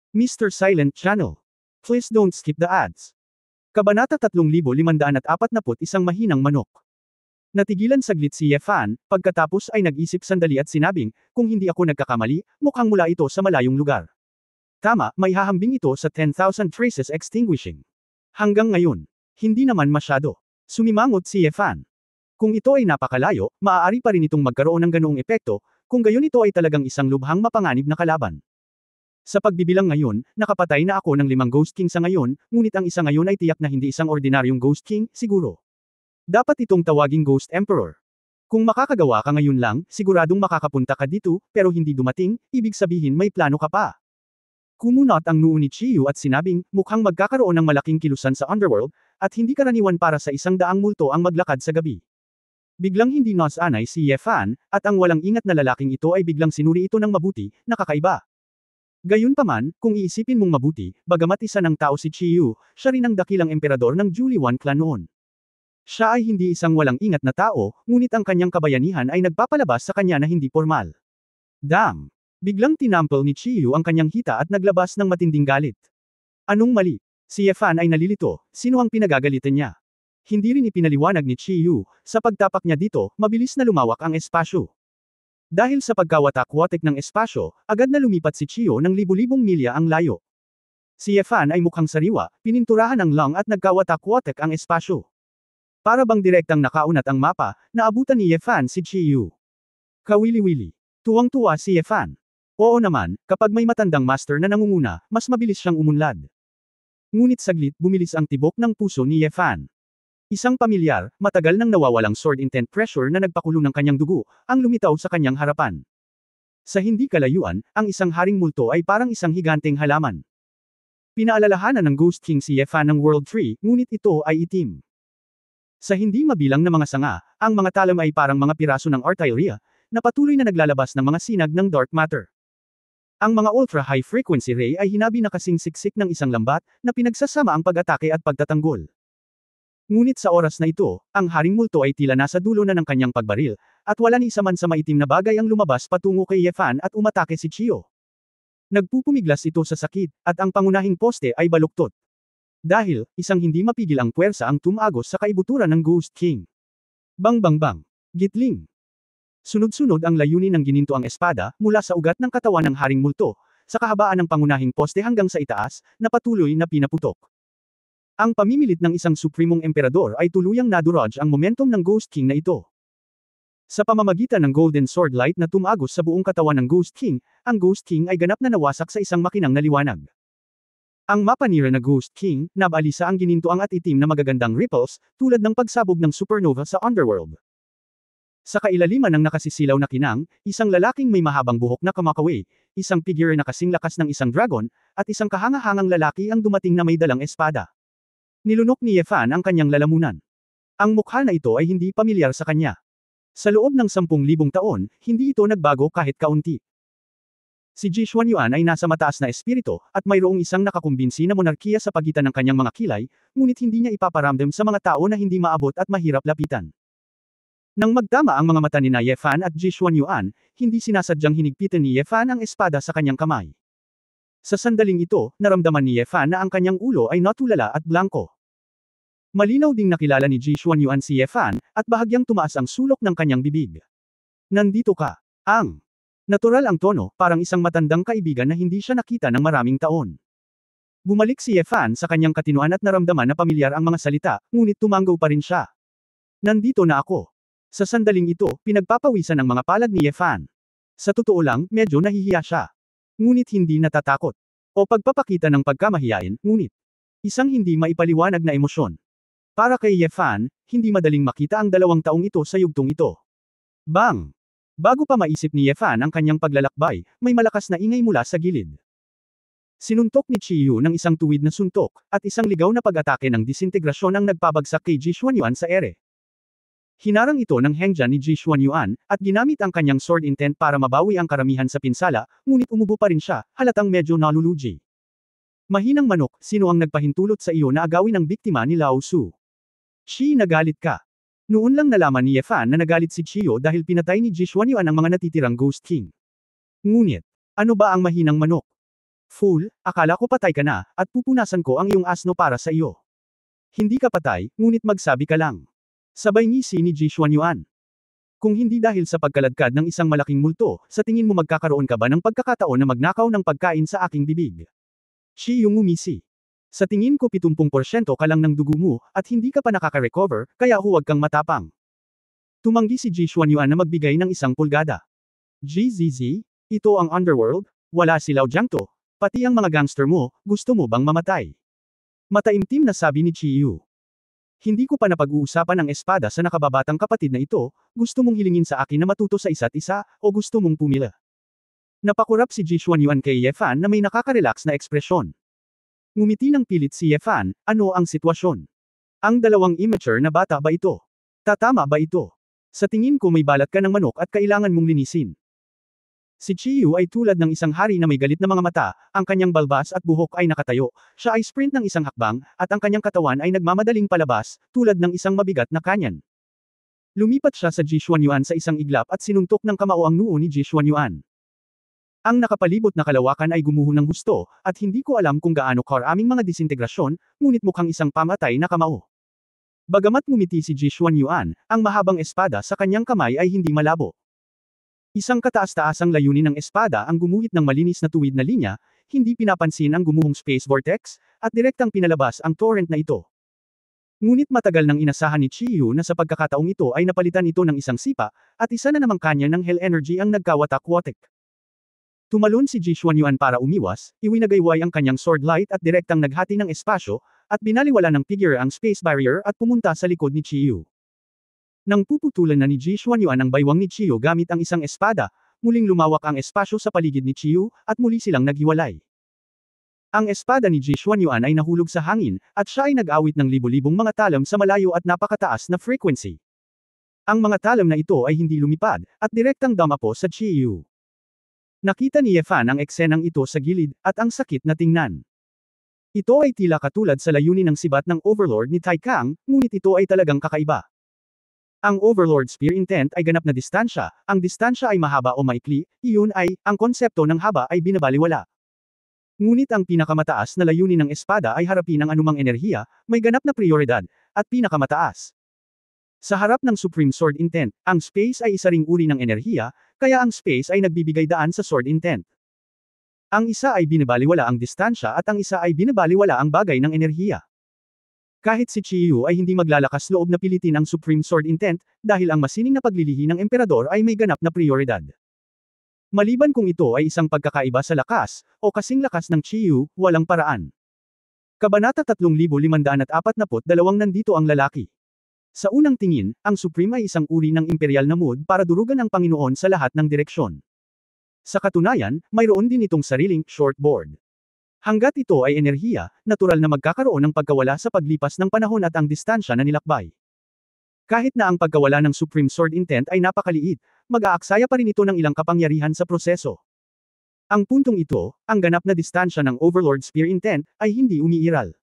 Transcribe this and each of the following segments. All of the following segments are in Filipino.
Mr. Silent Channel. Please don't skip the ads. Kabanata 3541 Mahinang Manok. Natigilan saglit si Yefan, pagkatapos ay nag-isip sandali at sinabing, kung hindi ako nagkakamali, mukhang mula ito sa malayong lugar. Tama, may hahambing ito sa 10,000 traces extinguishing. Hanggang ngayon, hindi naman masyado. Sumimangot si Yefan. Kung ito ay napakalayo, maaari pa rin itong magkaroon ng ganoong epekto, kung gayon ito ay talagang isang lubhang mapanganib na kalaban. Sa pagbibilang ngayon, nakapatay na ako ng 5 Ghost King sa ngayon, ngunit ang isa ngayon ay tiyak na hindi isang ordinaryong Ghost King, siguro. Dapat itong tawaging Ghost Emperor. Kung makakagawa ka ngayon lang, siguradong makakapunta ka dito, pero hindi dumating, ibig sabihin may plano ka pa. Kumunot ang noo ni Chiyu at sinabing, mukhang magkakaroon ng malaking kilusan sa underworld, at hindi karaniwan para sa 100 multo ang maglakad sa gabi. Biglang hindi nasanay si Yefan, at ang walang ingat na lalaking ito ay biglang sinuri ito ng mabuti, nakakaiba. Gayunpaman, kung iisipin mong mabuti, bagamat isa ng tao si Chiyu, siya rin ang dakilang emperador ng Juliwan clan noon. Siya ay hindi isang walang ingat na tao, ngunit ang kanyang kabayanihan ay nagpapalabas sa kanya na hindi formal. Damn! Biglang tinampel ni Chiyu ang kanyang hita at naglabas ng matinding galit. Anong mali? Si Yefan ay nalilito, sino ang pinagagalitan niya? Hindi rin ipinaliwanag ni Chiyu, sa pagtapak niya dito, mabilis na lumawak ang espasyo. Dahil sa pagkawatak-watek ng espasyo, agad na lumipat si Chiyu ng libu-libong milya ang layo. Si Yefan ay mukhang sariwa, pininturahan ang lang at nagkawatak-watek ang espasyo. Para bang direktang nakaunat ang mapa, naabutan ni Yefan si Chiyu. Kawili-wili. Tuwang-tuwa si Yefan. Oo naman, kapag may matandang master na nangunguna, mas mabilis siyang umunlad. Ngunit saglit bumilis ang tibok ng puso ni Yefan. Isang pamilyar, matagal nang nawawalang sword intent pressure na nagpakulo ng kanyang dugo, ang lumitaw sa kanyang harapan. Sa hindi kalayuan, ang isang haring multo ay parang isang higanteng halaman. Pinaalalahanan ng Ghost King si Yefan ng World Tree, ngunit ito ay itim. Sa hindi mabilang na mga sanga, ang mga talam ay parang mga piraso ng artillery, na patuloy na naglalabas ng mga sinag ng dark matter. Ang mga ultra-high frequency ray ay hinabi na kasing siksik ng isang lambat, na pinagsasama ang pag-atake at pagtatanggol. Ngunit sa oras na ito, ang haring multo ay tila nasa dulo na ng kanyang pagbaril, at wala ni isa man sa maitim na bagay ang lumabas patungo kay Yefan at umatake si Chiyu. Nagpupumiglas ito sa sakit, at ang pangunahing poste ay baluktot. Dahil, isang hindi mapigil ang puwersa ang tumagos sa kaibuturan ng Ghost King. Bang bang bang. Gitling. Sunod-sunod ang layunin ng gininto ang espada, mula sa ugat ng katawan ng haring multo, sa kahabaan ng pangunahing poste hanggang sa itaas, na patuloy na pinaputok. Ang pamimilit ng isang suprimong emperador ay tuluyang naduraj ang momentum ng Ghost King na ito. Sa pamamagitan ng Golden Sword Light na tumagos sa buong katawan ng Ghost King, ang Ghost King ay ganap na nawasak sa isang makinang na liwanag. Ang mapanira na Ghost King, nabalisa ang ginintoang at itim na magagandang ripples, tulad ng pagsabog ng supernova sa underworld. Sa kailaliman ng nakasisilaw na kinang, isang lalaking may mahabang buhok na kamakaway, isang figure na kasing lakas ng isang dragon, at isang kahangahangang lalaki ang dumating na may dalang espada. Nilunok ni Yefan ang kanyang lalamunan. Ang mukha na ito ay hindi pamilyar sa kanya. Sa loob ng 10,000 taon, hindi ito nagbago kahit kaunti. Si Ji Xuanyuan ay nasa mataas na espiritu, at mayroong isang nakakumbinsi na monarkiya sa pagitan ng kanyang mga kilay, ngunit hindi niya ipaparamdam sa mga tao na hindi maabot at mahirap lapitan. Nang magtama ang mga mata ni na Yefan at Ji Xuanyuan, hindi sinasadyang hinigpitan ni Yefan ang espada sa kanyang kamay. Sa sandaling ito, naramdaman ni Yefan na ang kanyang ulo ay natulala at blanko. Malinaw ding nakilala ni Ji Xuanyuan si Yefan, at bahagyang tumaas ang sulok ng kanyang bibig. Nandito ka. Ang natural ang tono, parang isang matandang kaibigan na hindi siya nakita ng maraming taon. Bumalik si Yefan sa kanyang katinuan at naramdaman na pamilyar ang mga salita, ngunit tumanggaw pa rin siya. Nandito na ako. Sa sandaling ito, pinagpapawisan ng mga palad ni Yefan. Sa totoo lang, medyo nahihiya siya. Ngunit hindi natatakot. O pagpapakita ng pagkamahiyain, ngunit isang hindi maipaliwanag na emosyon. Para kay Yefan, hindi madaling makita ang 2 taong ito sa yugtong ito. Bang! Bago pa maisip ni Yefan ang kanyang paglalakbay, may malakas na ingay mula sa gilid. Sinuntok ni Chiyu ng isang tuwid na suntok, at isang ligaw na pag-atake ng disintegrasyon ang nagpabagsak kay Ji Xuanyuan sa ere. Hinarang ito ng hengja ni Ji Xuanyuan, at ginamit ang kanyang sword intent para mabawi ang karamihan sa pinsala, ngunit umubo pa rin siya, halatang medyo naluluji. Mahinang manok, sino ang nagpahintulot sa iyo na agawin ang biktima ni Lao Su? Shi, nagalit ka. Noon lang nalaman ni Yefan na nagalit si Chiyu dahil pinatay ni Ji Xuanyuan ang mga natitirang Ghost King. Ngunit, ano ba ang mahinang manok? Fool, akala ko patay ka na, at pupunasan ko ang iyong asno para sa iyo. Hindi ka patay, ngunit magsabi ka lang. Sabay ngisi ni Ji Xuanyuan. Kung hindi dahil sa pagkaladkad ng isang malaking multo, sa tingin mo magkakaroon ka ba ng pagkakataon na magnakaw ng pagkain sa aking bibig? Shi Yung ngumisi. Sa tingin ko 70% ka lang ng dugo mo, at hindi ka pa nakaka-recover, kaya huwag kang matapang. Tumanggi si Ji Xuanyuan na magbigay ng 1 pulgada. GZZ, ito ang underworld, wala si Lao Jiangto, pati ang mga gangster mo, gusto mo bang mamatay? Mataimtim na sabi ni Chi Yu. Hindi ko pa napag-uusapan ang espada sa nakababatang kapatid na ito, gusto mong hilingin sa akin na matuto sa isa't isa, o gusto mong pumila? Napakurap si Ji Xuanyuan kay Ye Fan na may nakaka-relax na ekspresyon. Ngumiti ng pilit si Ye Fan, ano ang sitwasyon? Ang dalawang immature na bata ba ito? Tatama ba ito? Sa tingin ko may balat ka ng manok at kailangan mong linisin. Si Chi Yu ay tulad ng isang hari na may galit na mga mata, ang kanyang balbas at buhok ay nakatayo, siya ay sprint ng isang hakbang, at ang kanyang katawan ay nagmamadaling palabas, tulad ng isang mabigat na kanyan. Lumipat siya sa Ji Xuanyuan sa isang iglap at sinuntok ng kamao ang noo ni Ji Xuanyuan. Ang nakapalibot na kalawakan ay gumuho ng husto, at hindi ko alam kung gaano karaming mga disintegrasyon, ngunit mukhang isang pamatay na kamao. Bagamat ngumiti si Ji Xuanyuan, ang mahabang espada sa kanyang kamay ay hindi malabo. Isang kataas-taasang layunin ng espada ang gumuhit ng malinis na tuwid na linya, hindi pinapansin ang gumuhong space vortex, at direktang pinalabas ang torrent na ito. Ngunit matagal nang inasahan ni Chi Yu na sa pagkakataong ito ay napalitan ito ng isang sipa, at isa na namang kanya ng hell energy ang nagkawatak-watik. Tumalon si Ji Xuanyuan para umiwas, iwinagayway ang kanyang sword light at direktang naghati ng espasyo, at binaliwala ng figure ang space barrier at pumunta sa likod ni Chi Yu. Nang puputulan na ni Ji Xuanyuan ang baywang ni Chi Yu gamit ang isang espada, muling lumawak ang espasyo sa paligid ni Chi Yu, at muli silang naghiwalay. Ang espada ni Ji Xuanyuan ay nahulog sa hangin, at siya ay nag-awit ng libo-libong mga talam sa malayo at napakataas na frequency. Ang mga talam na ito ay hindi lumipad, at direktang damapo sa Chi Yu. Nakita ni Ye Fan ang eksenang ito sa gilid, at ang sakit na tingnan. Ito ay tila katulad sa layunin ng sibat ng Overlord ni Tai Kang, ngunit ito ay talagang kakaiba. Ang Overlord Spear Intent ay ganap na distansya, ang distansya ay mahaba o maikli, iyon ay, ang konsepto ng haba ay binabaliwala. Ngunit ang pinakamataas na layunin ng espada ay harapin ang anumang enerhiya, may ganap na prioridad, at pinakamataas. Sa harap ng Supreme Sword Intent, ang space ay isa ring uri ng enerhiya, kaya ang space ay nagbibigay daan sa Sword Intent. Ang isa ay binabaliwala ang distansya at ang isa ay binabaliwala ang bagay ng enerhiya. Kahit si Chi Yu ay hindi maglalakas loob na pilitin ang Supreme Sword Intent, dahil ang masining na paglilihi ng Emperador ay may ganap na prioridad. Maliban kung ito ay isang pagkakaiba sa lakas, o kasing lakas ng Chi Yu, walang paraan. Kabanata 3542 nandito ang lalaki. Sa unang tingin, ang Supreme ay isang uri ng imperial na mood para durugan ang Panginoon sa lahat ng direksyon. Sa katunayan, mayroon din itong sariling shortboard. Hanggat ito ay enerhiya, natural na magkakaroon ng pagkawala sa paglipas ng panahon at ang distansya na nilakbay. Kahit na ang pagkawala ng Supreme Sword Intent ay napakaliit, mag-aaksaya pa rin ito ng ilang kapangyarihan sa proseso. Ang puntong ito, ang ganap na distansya ng Overlord Spear Intent, ay hindi umiiral.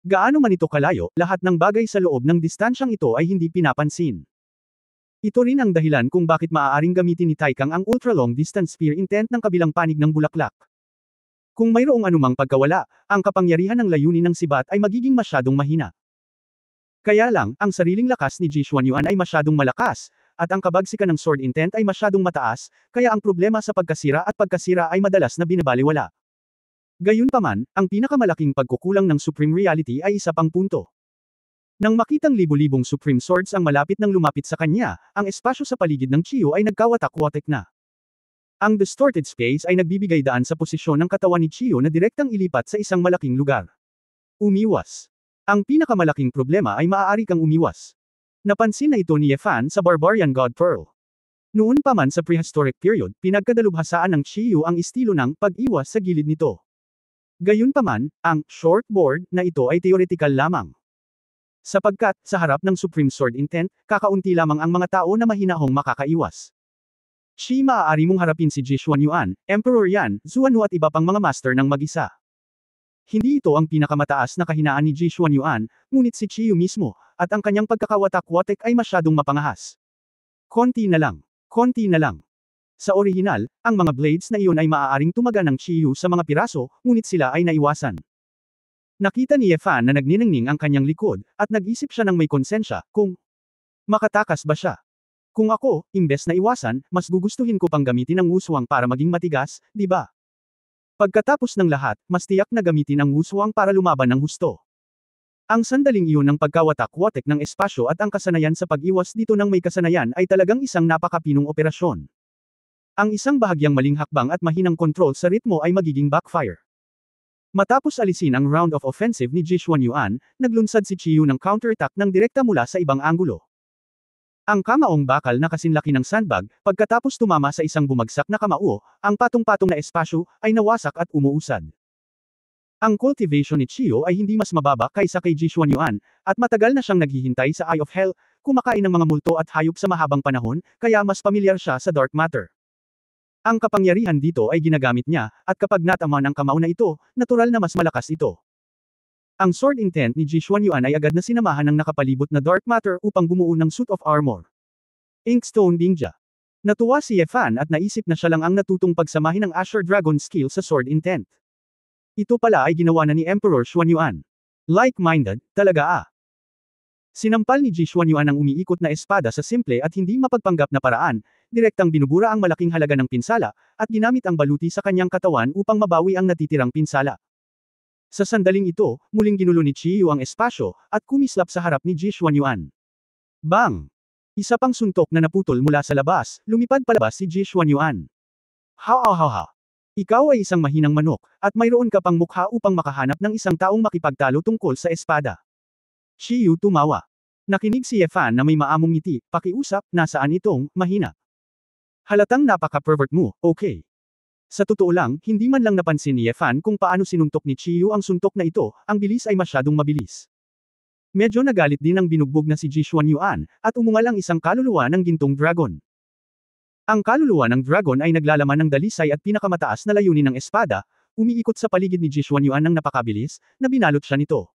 Gaano man ito kalayo, lahat ng bagay sa loob ng distansyang ito ay hindi pinapansin. Ito rin ang dahilan kung bakit maaaring gamitin ni Tai Kang ang Ultra-Long Distance Spear Intent ng kabilang panig ng bulaklak. Kung mayroong anumang pagkawala, ang kapangyarihan ng layunin ng sibat ay magiging masyadong mahina. Kaya lang, ang sariling lakas ni Ji Xuanyuan ay masyadong malakas, at ang kabagsikan ng Sword Intent ay masyadong mataas, kaya ang problema sa pagkasira at pagkasira ay madalas na binabaliwala. Gayunpaman, ang pinakamalaking pagkukulang ng Supreme Reality ay isa pang punto. Nang makitang libo-libong Supreme Swords ang malapit nang lumapit sa kanya, ang espasyo sa paligid ng Chi Yu ay nagkawatak-watak na. Ang distorted space ay nagbibigay daan sa posisyon ng katawan ni Chi Yu na direktang ilipat sa isang malaking lugar. Umiwas. Ang pinakamalaking problema ay maaari kang umiwas. Napansin na ito ni Ye Fan sa Barbarian God Pearl. Noon pa man sa prehistoric period, pinagkadalubhasaan ng Chi Yu ang estilo ng pag-iwas sa gilid nito. Gayunpaman, ang short board na ito ay theoretical lamang. Sapagkat, sa harap ng Supreme Sword Intent, kakaunti lamang ang mga tao na mahinahong makakaiwas. Chi maaari mong harapin si Ji Xuanyuan, Emperor Yan, Zuanu at iba pang mga master ng mag-isa. Hindi ito ang pinakamataas na kahinaan ni Ji Xuanyuan, ngunit si Chi Yu mismo, at ang kanyang pagkakawatak-watak ay masyadong mapangahas. Konti na lang. Konti na lang. Sa orihinal, ang mga blades na iyon ay maaaring tumaga ng Chiyu sa mga piraso, ngunit sila ay naiwasan. Nakita ni Yefan na nagniningning ang kanyang likod, at nag-isip siya ng may konsensya, kung makatakas ba siya. Kung ako, imbes na iwasan, mas gugustuhin ko pang gamitin ang wuswang para maging matigas, di ba? Pagkatapos ng lahat, mas tiyak na gamitin ang wuswang para lumaban ng husto. Ang sandaling iyon ng pagkawatak-watek ng espasyo at ang kasanayan sa pag-iwas dito ng may kasanayan ay talagang isang napakapinong operasyon. Ang isang bahagyang maling hakbang at mahinang kontrol sa ritmo ay magiging backfire. Matapos alisin ang round of offensive ni Ji Xuanyuan, naglunsad si Chiyu ng counterattack ng direkta mula sa ibang anggulo. Ang kamaong bakal na kasinlaki ng sandbag, pagkatapos tumama sa isang bumagsak na kamao, ang patong-patong na espasyo, ay nawasak at umuusad. Ang cultivation ni Chiyo ay hindi mas mababa kaysa kay Ji Xuanyuan, at matagal na siyang naghihintay sa Eye of Hell, kumakain ng mga multo at hayop sa mahabang panahon, kaya mas pamilyar siya sa dark matter. Ang kapangyarihan dito ay ginagamit niya, at kapag natamaan ang kamao na ito, natural na mas malakas ito. Ang sword intent ni Ji Xuanyuan ay agad na sinamahan ng nakapalibot na dark matter upang bumuo ng suit of armor. Inkstone Ninja. Natuwa si Yefan at naisip na siya lang ang natutong pagsamahin ng Azure Dragon skill sa sword intent. Ito pala ay ginawa na ni Emperor Xuanyuan. Like-minded, talaga ah. Sinampal ni Ji Xuanyuan ang umiikot na espada sa simple at hindi mapagpanggap na paraan, direktang binubura ang malaking halaga ng pinsala, at ginamit ang baluti sa kanyang katawan upang mabawi ang natitirang pinsala. Sa sandaling ito, muling ginulo ni Chiyu ang espasyo, at kumislap sa harap ni Ji Xuanyuan. Bang! Isa pang suntok na naputol mula sa labas, lumipad palabas si Ji Xuanyuan. Ha. Ikaw ay isang mahinang manok, at mayroon ka pang mukha upang makahanap ng isang taong makipagtalo tungkol sa espada. Chiyu tumawa. Nakinig si Yefan na may maamong ngiti, pakiusap, nasaan itong, mahina. Halatang napaka-pervert mo, okay. Sa totoo lang, hindi man lang napansin ni Yefan kung paano sinuntok ni Chiyu ang suntok na ito, ang bilis ay masyadong mabilis. Medyo nagalit din ang binugbog na si Ji Xuanyuan, at umungal ang isang kaluluwa ng gintong dragon. Ang kaluluwa ng dragon ay naglalaman ng dalisay at pinakamataas na layunin ng espada, umiikot sa paligid ni Ji Xuanyuan ng napakabilis, na binalot siya nito.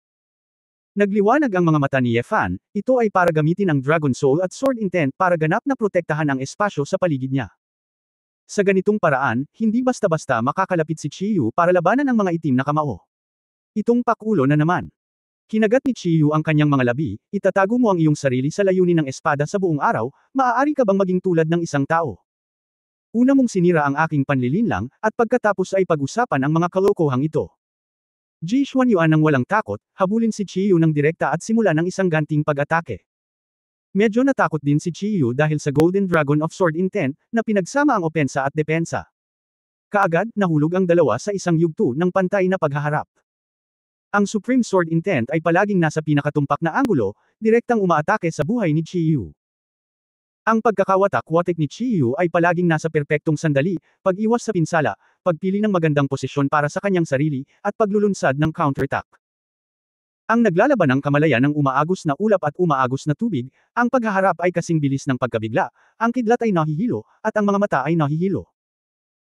Nagliwanag ang mga mata ni Yefan, ito ay para gamitin ang Dragon Soul at Sword Intent para ganap na protektahan ang espasyo sa paligid niya. Sa ganitong paraan, hindi basta-basta makakalapit si Chiyu para labanan ang mga itim na kamao. Itong pakulo na naman. Kinagat ni Chiyu ang kanyang mga labi, itatago mo ang iyong sarili sa layunin ng espada sa buong araw, maaari ka bang maging tulad ng isang tao? Una mong sinira ang aking panlilinlang, at pagkatapos ay pag-usapan ang mga kalokohang ito. Ji Xuanyuan ng walang takot, habulin si Chiyu ng direkta at simula ng isang ganting pag-atake. Medyo natakot din si Chiyu dahil sa Golden Dragon of Sword Intent, na pinagsama ang opensa at depensa. Kaagad, nahulog ang dalawa sa isang yugto ng pantay na paghaharap. Ang Supreme Sword Intent ay palaging nasa pinakatumpak na anggulo, direktang umaatake sa buhay ni Chiyu. Ang pagkakawatak-watek ni Chiyu ay palaging nasa perpektong sandali, pag-iwas sa pinsala, pagpili ng magandang posisyon para sa kanyang sarili, at paglulunsad ng counterattack. Ang naglalaban ng kamalayan ng umaagos na ulap at umaagos na tubig, ang paghaharap ay kasing bilis ng pagkabigla, ang kidlat ay nahihilo, at ang mga mata ay nahihilo.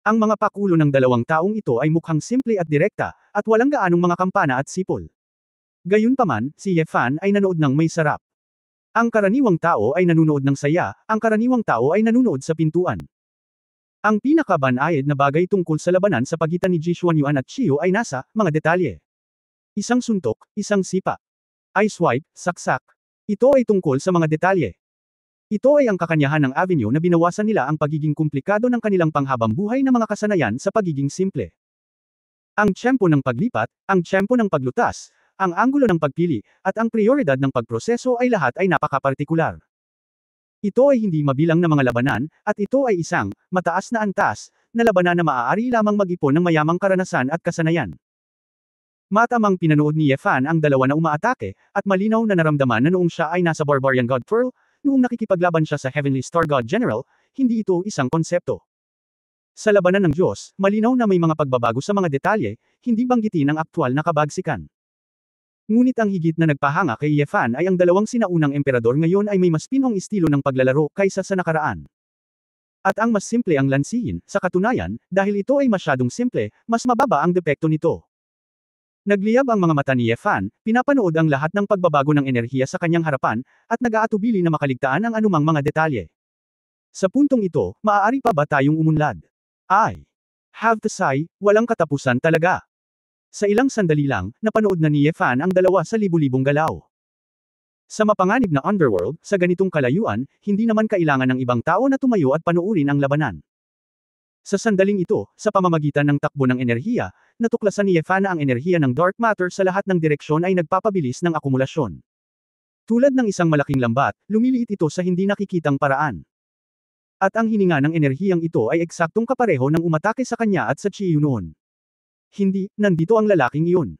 Ang mga pakulo ng dalawang taong ito ay mukhang simple at direkta, at walang gaanong mga kampana at sipol. Gayunpaman, si Yefan ay nanood ng may sarap. Ang karaniwang tao ay nanunood ng saya, ang karaniwang tao ay nanunood sa pintuan. Ang pinakabanayad na bagay tungkol sa labanan sa pagitan ni Ji Xuanyuan at Chiyu ay nasa mga detalye. Isang suntok, isang sipa. Ice swipe, saksak. Ito ay tungkol sa mga detalye. Ito ay ang kakanyahan ng Avenue na binawasan nila ang pagiging komplikado ng kanilang panghabang buhay na mga kasanayan sa pagiging simple. Ang tiyempo ng paglipat, ang tiyempo ng paglutas, ang anggulo ng pagpili, at ang prioridad ng pagproseso ay lahat ay napakapartikular. Ito ay hindi mabilang na mga labanan, at ito ay isang, mataas na antas, na labanan na maaari lamang mag-ipon ng mayamang karanasan at kasanayan. Matamang pinanood ni Yefan ang dalawa na umaatake, at malinaw na naramdaman na noong siya ay nasa Barbarian God Pearl, noong nakikipaglaban siya sa Heavenly Star God General, hindi ito isang konsepto. Sa labanan ng Diyos, malinaw na may mga pagbabago sa mga detalye, hindi banggitin ang aktwal na kabagsikan. Ngunit ang higit na nagpahanga kay Yefan ay ang dalawang sinaunang emperador ngayon ay may mas pinong estilo ng paglalaro kaysa sa nakaraan. At ang mas simple ang lansihin, sa katunayan, dahil ito ay masyadong simple, mas mababa ang depekto nito. Nagliyab ang mga mata ni Yefan, pinapanood ang lahat ng pagbabago ng enerhiya sa kanyang harapan, at nag-aatubili na makaligtaan ang anumang mga detalye. Sa puntong ito, maaari pa ba tayong umunlad? I have to say, walang katapusan talaga. Sa ilang sandali lang, napanood na ni Ye Fan ang dalawa sa libu-libong galaw. Sa mapanganib na underworld, sa ganitong kalayuan, hindi naman kailangan ng ibang tao na tumayo at panuurin ang labanan. Sa sandaling ito, sa pamamagitan ng takbo ng enerhiya, natuklasan ni Ye Fan na ang enerhiya ng dark matter sa lahat ng direksyon ay nagpapabilis ng akumulasyon. Tulad ng isang malaking lambat, lumiliit ito sa hindi nakikitang paraan. At ang hininga ng enerhiyang ito ay eksaktong kapareho ng umatake sa kanya at sa Chiyu noon. Hindi, nandito ang lalaking iyon.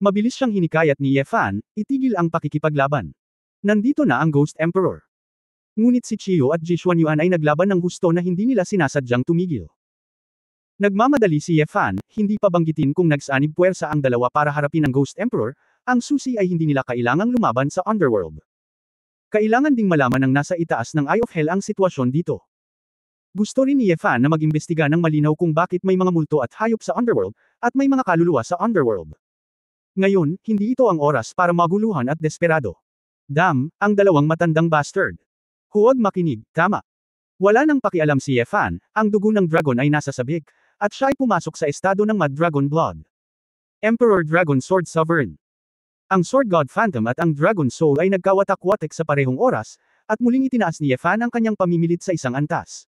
Mabilis siyang hinikayat ni Ye Fan, itigil ang pakikipaglaban. Nandito na ang Ghost Emperor. Ngunit si Chiyu at Ji Xuanyuan ay naglaban ng husto na hindi nila sinasadyang tumigil. Nagmamadali si Ye Fan, hindi pa banggitin kung nagsanib puwersa ang dalawa para harapin ang Ghost Emperor, ang susi ay hindi nila kailangang lumaban sa underworld. Kailangan ding malaman ng nasa itaas ng Eye of Hell ang sitwasyon dito. Gusto rin ni Ye Fan na mag-imbestiga ng malinaw kung bakit may mga multo at hayop sa underworld, at may mga kaluluwa sa underworld. Ngayon, hindi ito ang oras para maguluhan at desperado. Damn, ang dalawang matandang bastard. Huwag makinig, tama. Wala nang pakialam si Ye Fan, ang dugo ng dragon ay nasa sabik, at siya ay pumasok sa estado ng Mad Dragon Blood. Emperor Dragon Sword Sovereign. Ang Sword God Phantom at ang Dragon Soul ay nagkawatak-watek sa parehong oras, at muling itinaas ni Ye Fan ang kanyang pamimilit sa isang antas.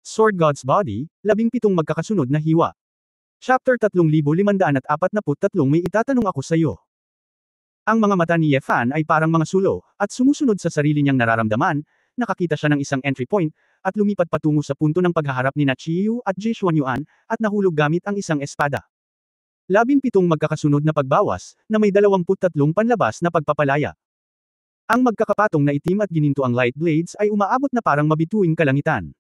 Sword God's Body, 17 magkakasunod na hiwa. Chapter 3543 may itatanong ako sa iyo. Ang mga mata ni Ye Fan ay parang mga sulo, at sumusunod sa sarili niyang nararamdaman, nakakita siya ng isang entry point, at lumipat patungo sa punto ng paghaharap ni Chiyu at Ji Xuanyuan, at nahulog gamit ang isang espada. 17 magkakasunod na pagbawas, na may 23 panlabas na pagpapalaya. Ang magkakapatong na itim at gininto ang light blades ay umaabot na parang mabituing kalangitan.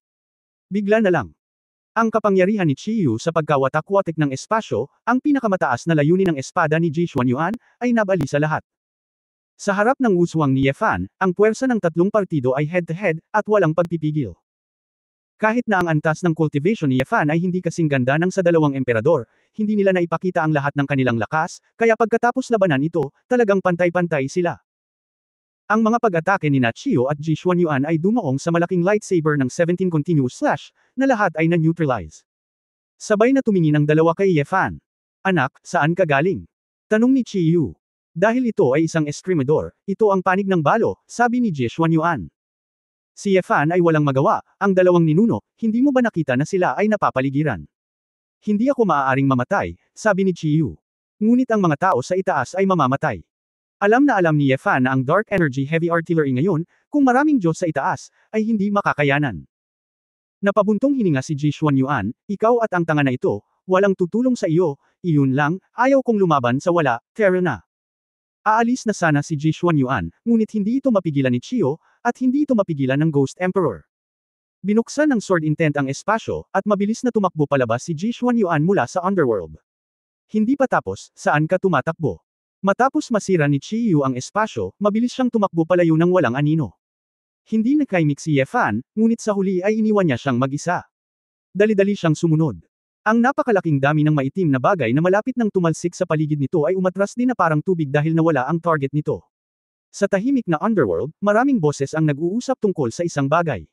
Bigla na lang. Ang kapangyarihan ni Chiyu sa pagkawatak-watik ng espasyo, ang pinakamataas na layunin ng espada ni Ji Xuanyuan, ay nabali sa lahat. Sa harap ng uswang ni Ye Fan, ang puwersa ng tatlong partido ay head-to-head, at walang pagpipigil. Kahit na ang antas ng cultivation ni Ye Fan ay hindi kasing ganda ng sa dalawang emperador, hindi nila naipakita ang lahat ng kanilang lakas, kaya pagkatapos labanan ito, talagang pantay-pantay sila. Ang mga pag-atake ni Chiyu at Ji Xuanyuan ay dumaong sa malaking lightsaber ng 17 continuous slash, na lahat ay na-neutralize. Sabay na tumingin ang dalawa kay Ye Fan. Anak, saan ka galing? Tanong ni Chiyu. Dahil ito ay isang eskrimador, ito ang panig ng balo, sabi ni Ji Xuanyuan. Si Ye Fan ay walang magawa, ang dalawang ninuno, hindi mo ba nakita na sila ay napapaligiran? Hindi ako maaaring mamatay, sabi ni Chiyu. Ngunit ang mga tao sa itaas ay mamamatay. Alam na alam ni Ye Fan na ang Dark Energy Heavy Artillery ngayon, kung maraming Diyos sa itaas, ay hindi makakayanan. Napabuntong hininga si Ji Xuanyuan, ikaw at ang tanga na ito, walang tutulong sa iyo, iyon lang, ayaw kong lumaban sa wala, tara na. Aalis na sana si Ji Xuanyuan, ngunit hindi ito mapigilan ni Chiyu, at hindi ito mapigilan ng Ghost Emperor. Binuksan ng Sword Intent ang espasyo, at mabilis na tumakbo palabas si Ji Xuanyuan mula sa underworld. Hindi pa tapos, saan ka tumatakbo? Matapos masira ni Chiyu ang espasyo, mabilis siyang tumakbo palayo ng walang anino. Hindi nakaimik si Ye Fan, ngunit sa huli ay iniwan niya siyang mag-isa. Dali-dali siyang sumunod. Ang napakalaking dami ng maitim na bagay na malapit nang tumalsik sa paligid nito ay umatras din na parang tubig dahil nawala ang target nito. Sa tahimik na underworld, maraming boses ang nag-uusap tungkol sa isang bagay.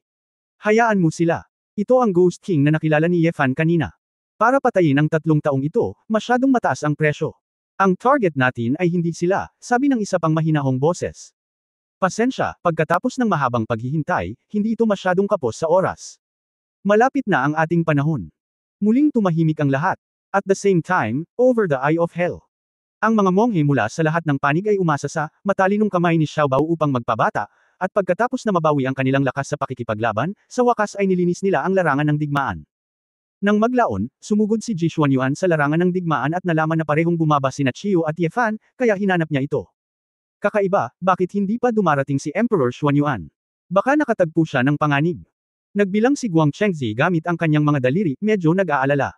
Hayaan mo sila. Ito ang Ghost King na nakilala ni Ye Fan kanina. Para patayin ang 3 taong ito, masyadong mataas ang presyo. Ang target natin ay hindi sila, sabi ng isa pang mahinahong boses. Pasensya, pagkatapos ng mahabang paghihintay, hindi ito masyadong kapos sa oras. Malapit na ang ating panahon. Muling tumahimik ang lahat. At the same time, over the Eye of Hell. Ang mga monghe mula sa lahat ng panig ay umasa sa matalinong kamay ni Xiaobao upang magpabata, at pagkatapos na mabawi ang kanilang lakas sa pakikipaglaban, sa wakas ay nilinis nila ang larangan ng digmaan. Nang maglaon, sumugod si Ji Xuanyuan sa larangan ng digmaan at nalaman na parehong bumaba sina Chiyu at Ye Fan, kaya hinanap niya ito. Kakaiba, bakit hindi pa dumarating si Emperor Xuanyuan? Baka nakatagpo siya ng panganib. Nagbilang si Guang Chengzi gamit ang kanyang mga daliri, medyo nag-aalala.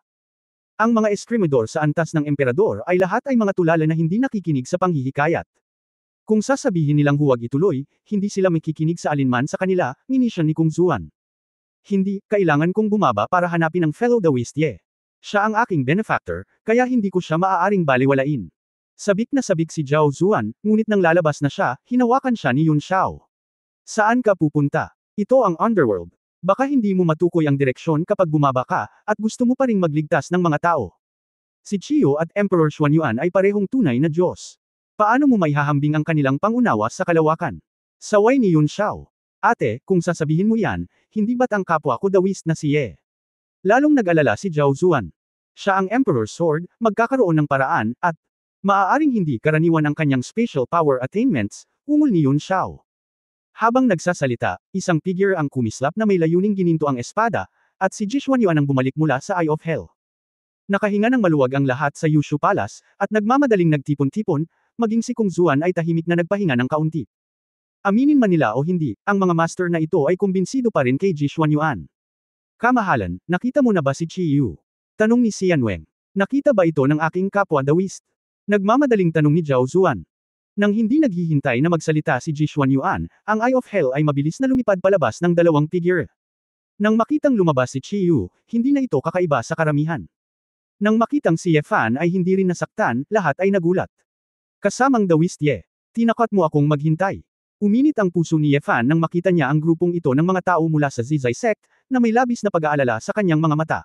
Ang mga eskrimador sa antas ng emperador ay lahat ay mga tulala na hindi nakikinig sa panghihikayat. Kung sasabihin nilang huwag ituloy, hindi sila makikinig sa alinman sa kanila, inisyon ni Kung Zuan. Hindi, kailangan kong bumaba para hanapin ang fellow Daoist Ye. Siya ang aking benefactor, kaya hindi ko siya maaaring baliwalain. Sabik na sabik si Zhao Zuan, ngunit nang lalabas na siya, hinawakan siya ni Yun Xiao. Saan ka pupunta? Ito ang underworld. Baka hindi mo matukoy ang direksyon kapag bumaba ka, at gusto mo pa ring magligtas ng mga tao. Si Chiyo at Emperor Xuanyuan ay parehong tunay na Diyos. Paano mo maihahambing ang kanilang pangunawa sa kalawakan? Saway ni Yun Xiao. Ate, kung sasabihin mo yan, hindi ba't ang kapwa ko Daoist na si Ye? Lalong nag-alala si Zhao Zuan. Siya ang Emperor's Sword, magkakaroon ng paraan, at maaaring hindi karaniwan ang kanyang special power attainments, ungol ni Yun Xiao. Habang nagsasalita, isang figure ang kumislap na may layuning gininto ang espada, at si Ji Xuanyuan ang bumalik mula sa Eye of Hell. Nakahinga ng maluwag ang lahat sa Yushu Palace, at nagmamadaling nagtipon-tipon, maging si Kung Zuan ay tahimik na nagpahinga ng kaunti. Aminin man nila o hindi, ang mga master na ito ay kumbinsido pa rin kay Ji Xuanyuan. Kamahalan, nakita mo na ba si Chi Yu? Tanong ni Xian Weng. Nakita ba ito ng aking kapwa Daoist? Nagmamadaling tanong ni Zhao Zuan. Nang hindi naghihintay na magsalita si Ji Xuanyuan, ang Eye of Hell ay mabilis na lumipad palabas ng dalawang figure. Nang makitang lumabas si Chi Yu, hindi na ito kakaiba sa karamihan. Nang makitang si Ye Fan ay hindi rin nasaktan, lahat ay nagulat. Kasamang Daoist Ye, tinakat mo akong maghintay. Uminit ang puso ni Ye Fan nang makita niya ang grupong ito ng mga tao mula sa Zizai sect, na may labis na pag-aalala sa kanyang mga mata.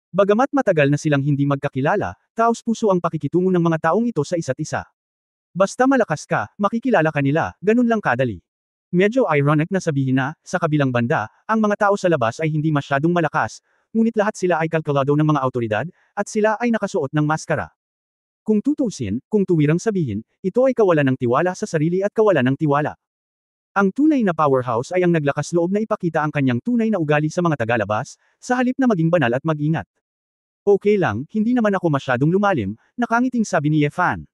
Bagamat matagal na silang hindi magkakilala, taos-puso ang pakikitungo ng mga taong ito sa isa't isa. Basta malakas ka, makikilala ka nila, ganun lang kadali. Medyo ironic na sabihin na, sa kabilang banda, ang mga tao sa labas ay hindi masyadong malakas, ngunit lahat sila ay kalkulado ng mga autoridad, at sila ay nakasuot ng maskara. Kung tutuusin, kung tuwirang sabihin, ito ay kawalan ng tiwala sa sarili at kawalan ng tiwala. Ang tunay na powerhouse ay ang naglakas loob na ipakita ang kanyang tunay na ugali sa mga tagalabas, sa halip na maging banal at mag-ingat. Okay lang, hindi naman ako masyadong lumalim, nakangiting sabi ni Ye Fan.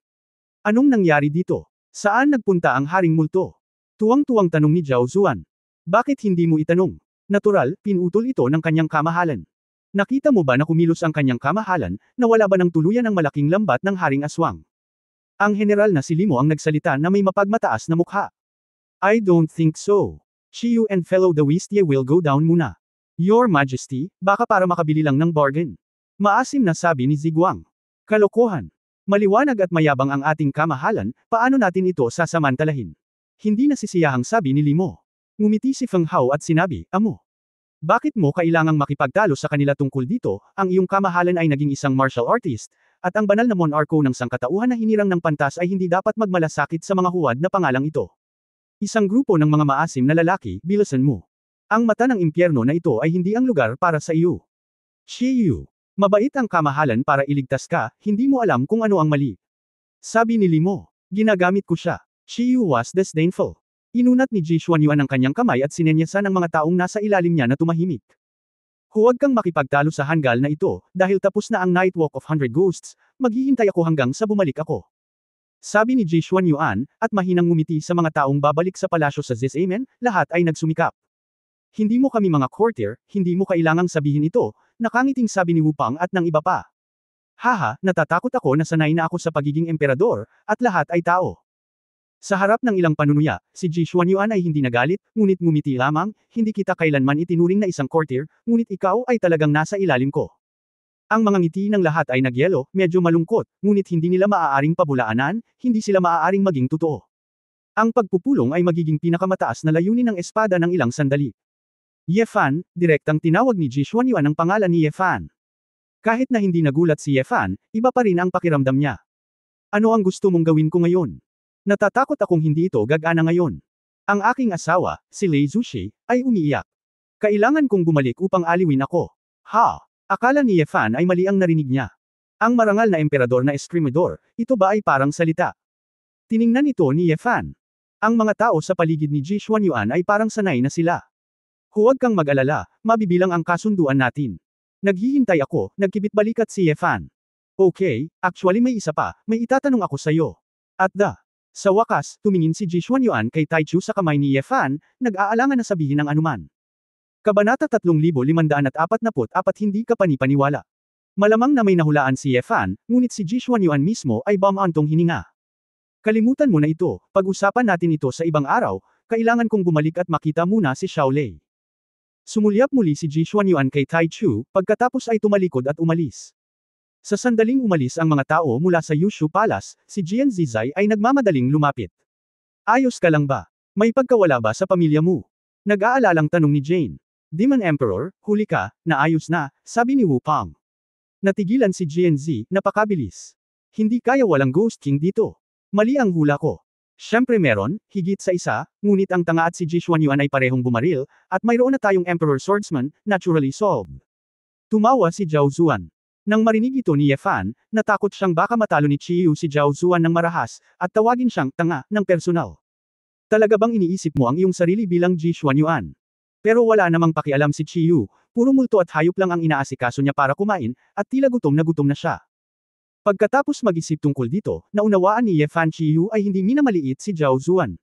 Anong nangyari dito? Saan nagpunta ang Haring Multo? Tuwang-tuwang tanong ni Zhao Zuan. Bakit hindi mo itanong? Natural, pinutol ito ng kanyang kamahalan. Nakita mo ba na kumilos ang kanyang kamahalan, na wala ba ng tuluyan ang malaking lambat ng Haring Aswang? Ang general na si Limo ang nagsalita na may mapagmataas na mukha. I don't think so. Chiyu and fellow Daoist Ye will go down muna. Your Majesty, baka para makabili lang ng bargain. Maasim na sabi ni Ziguang. Kalokohan. Maliwanag at mayabang ang ating kamahalan, paano natin ito sasamantalahin? Hindi nasisiyahang sabi ni Limo. Ngumiti si Feng Hao at sinabi, Amo. Bakit mo kailangang makipagtalo sa kanila tungkol dito, ang iyong kamahalan ay naging isang martial artist, at ang banal na monarko ng sangkatauhan na hinirang ng pantas ay hindi dapat magmalasakit sa mga huwad na pangalang ito. Isang grupo ng mga maasim na lalaki, bilasan mo. Ang mata ng impyerno na ito ay hindi ang lugar para sa iyo. Shiyu. Mabait ang kamahalan para iligtas ka, hindi mo alam kung ano ang mali. Sabi ni Limo, ginagamit ko siya. Shiyu was disdainful. Inunat ni Ji Xuanyuan ang kanyang kamay at sinenyasan ang mga taong nasa ilalim niya na tumahimik. Huwag kang makipagtalo sa hanggal na ito, dahil tapos na ang Night Walk of 100 Ghosts, maghihintay ako hanggang sa bumalik ako. Sabi ni Ji Xuanyuan, at mahinang ngumiti sa mga taong babalik sa palasyo sa Zisamen, lahat ay nagsumikap. Hindi mo kami mga courtier, hindi mo kailangang sabihin ito, nakangiting sabi ni Wu Pang at ng iba pa. Haha, natatakot ako na sanay na ako sa pagiging emperador, at lahat ay tao. Sa harap ng ilang panunuya, si Ji Xuanyuan ay hindi nagalit, ngunit ngumiti lamang, hindi kita kailanman itinuring na isang courtier, ngunit ikaw ay talagang nasa ilalim ko. Ang mga ngiti ng lahat ay nagyelo, medyo malungkot, ngunit hindi nila maaaring pabulaanan, hindi sila maaaring maging totoo. Ang pagpupulong ay magiging pinakamataas na layunin ng espada ng ilang sandali. Ye Fan, direktang tinawag ni Ji Xuanyuan ang pangalan ni Ye Fan. Kahit na hindi nagulat si Ye Fan, iba pa rin ang pakiramdam niya. Ano ang gusto mong gawin ko ngayon? Natatakot akong hindi ito gagana ngayon. Ang aking asawa, si Lei Zushi, ay umiiyak. Kailangan kong bumalik upang aliwin ako. Ha! Akala ni Ye Fan ay mali ang narinig niya. Ang marangal na emperador na eskrimador, ito ba ay parang salita? Tiningnan ito ni Ye Fan. Ang mga tao sa paligid ni Ji Xuanyuan ay parang sanay na sila. Huwag kang mag-alala, mabibilang ang kasunduan natin. Naghihintay ako, nagkibit-balikat si Ye Fan. Okay, actually may isa pa, may itatanong ako sa iyo. At sa wakas, tumingin si Ji Xuanyuan kay Taichu sa kamay ni Ye Fan, nag-aalangan na sabihin ang anuman. Kabanata 3544 hindi ka panipaniwala. Malamang na may nahulaan si Ye Fan, ngunit si Ji Xuanyuan mismo ay bumantong hininga. Kalimutan mo na ito, pag-usapan natin ito sa ibang araw, kailangan kong bumalik at makita muna si Xiao Lei. Sumulyap muli si Ji Xuanyuan kay Taichu, pagkatapos ay tumalikod at umalis. Sa sandaling umalis ang mga tao mula sa Yushu Palace, si Jian Zizai ay nagmamadaling lumapit. Ayos ka lang ba? May pagkawala ba sa pamilya mo? Nag-aalalang tanong ni Jane. Demon Emperor, huli ka, naayos na, sabi ni Wu Pang. Natigilan si GNZ, napakabilis. Hindi kaya walang Ghost King dito. Mali ang hula ko. Siyempre meron, higit sa isa, ngunit ang tanga at si Ji Xuanyuan ay parehong bumaril, at mayroon na tayong Emperor Swordsman, naturally solved. Tumawa si Zhao Zuan. Nang marinig ito ni Ye Fan, natakot siyang baka matalo ni Chiyu si Zhao Zuan ng marahas, at tawagin siyang tanga ng personal. Talaga bang iniisip mo ang iyong sarili bilang Ji Xuanyuan? Pero wala namang pakialam si Chiyu, puro multo at hayop lang ang inaasikaso niya para kumain, at tila gutom na siya. Pagkatapos mag-isip tungkol dito, naunawaan ni Ye Fan Chiyu ay hindi minamaliit si Zhao Zuan.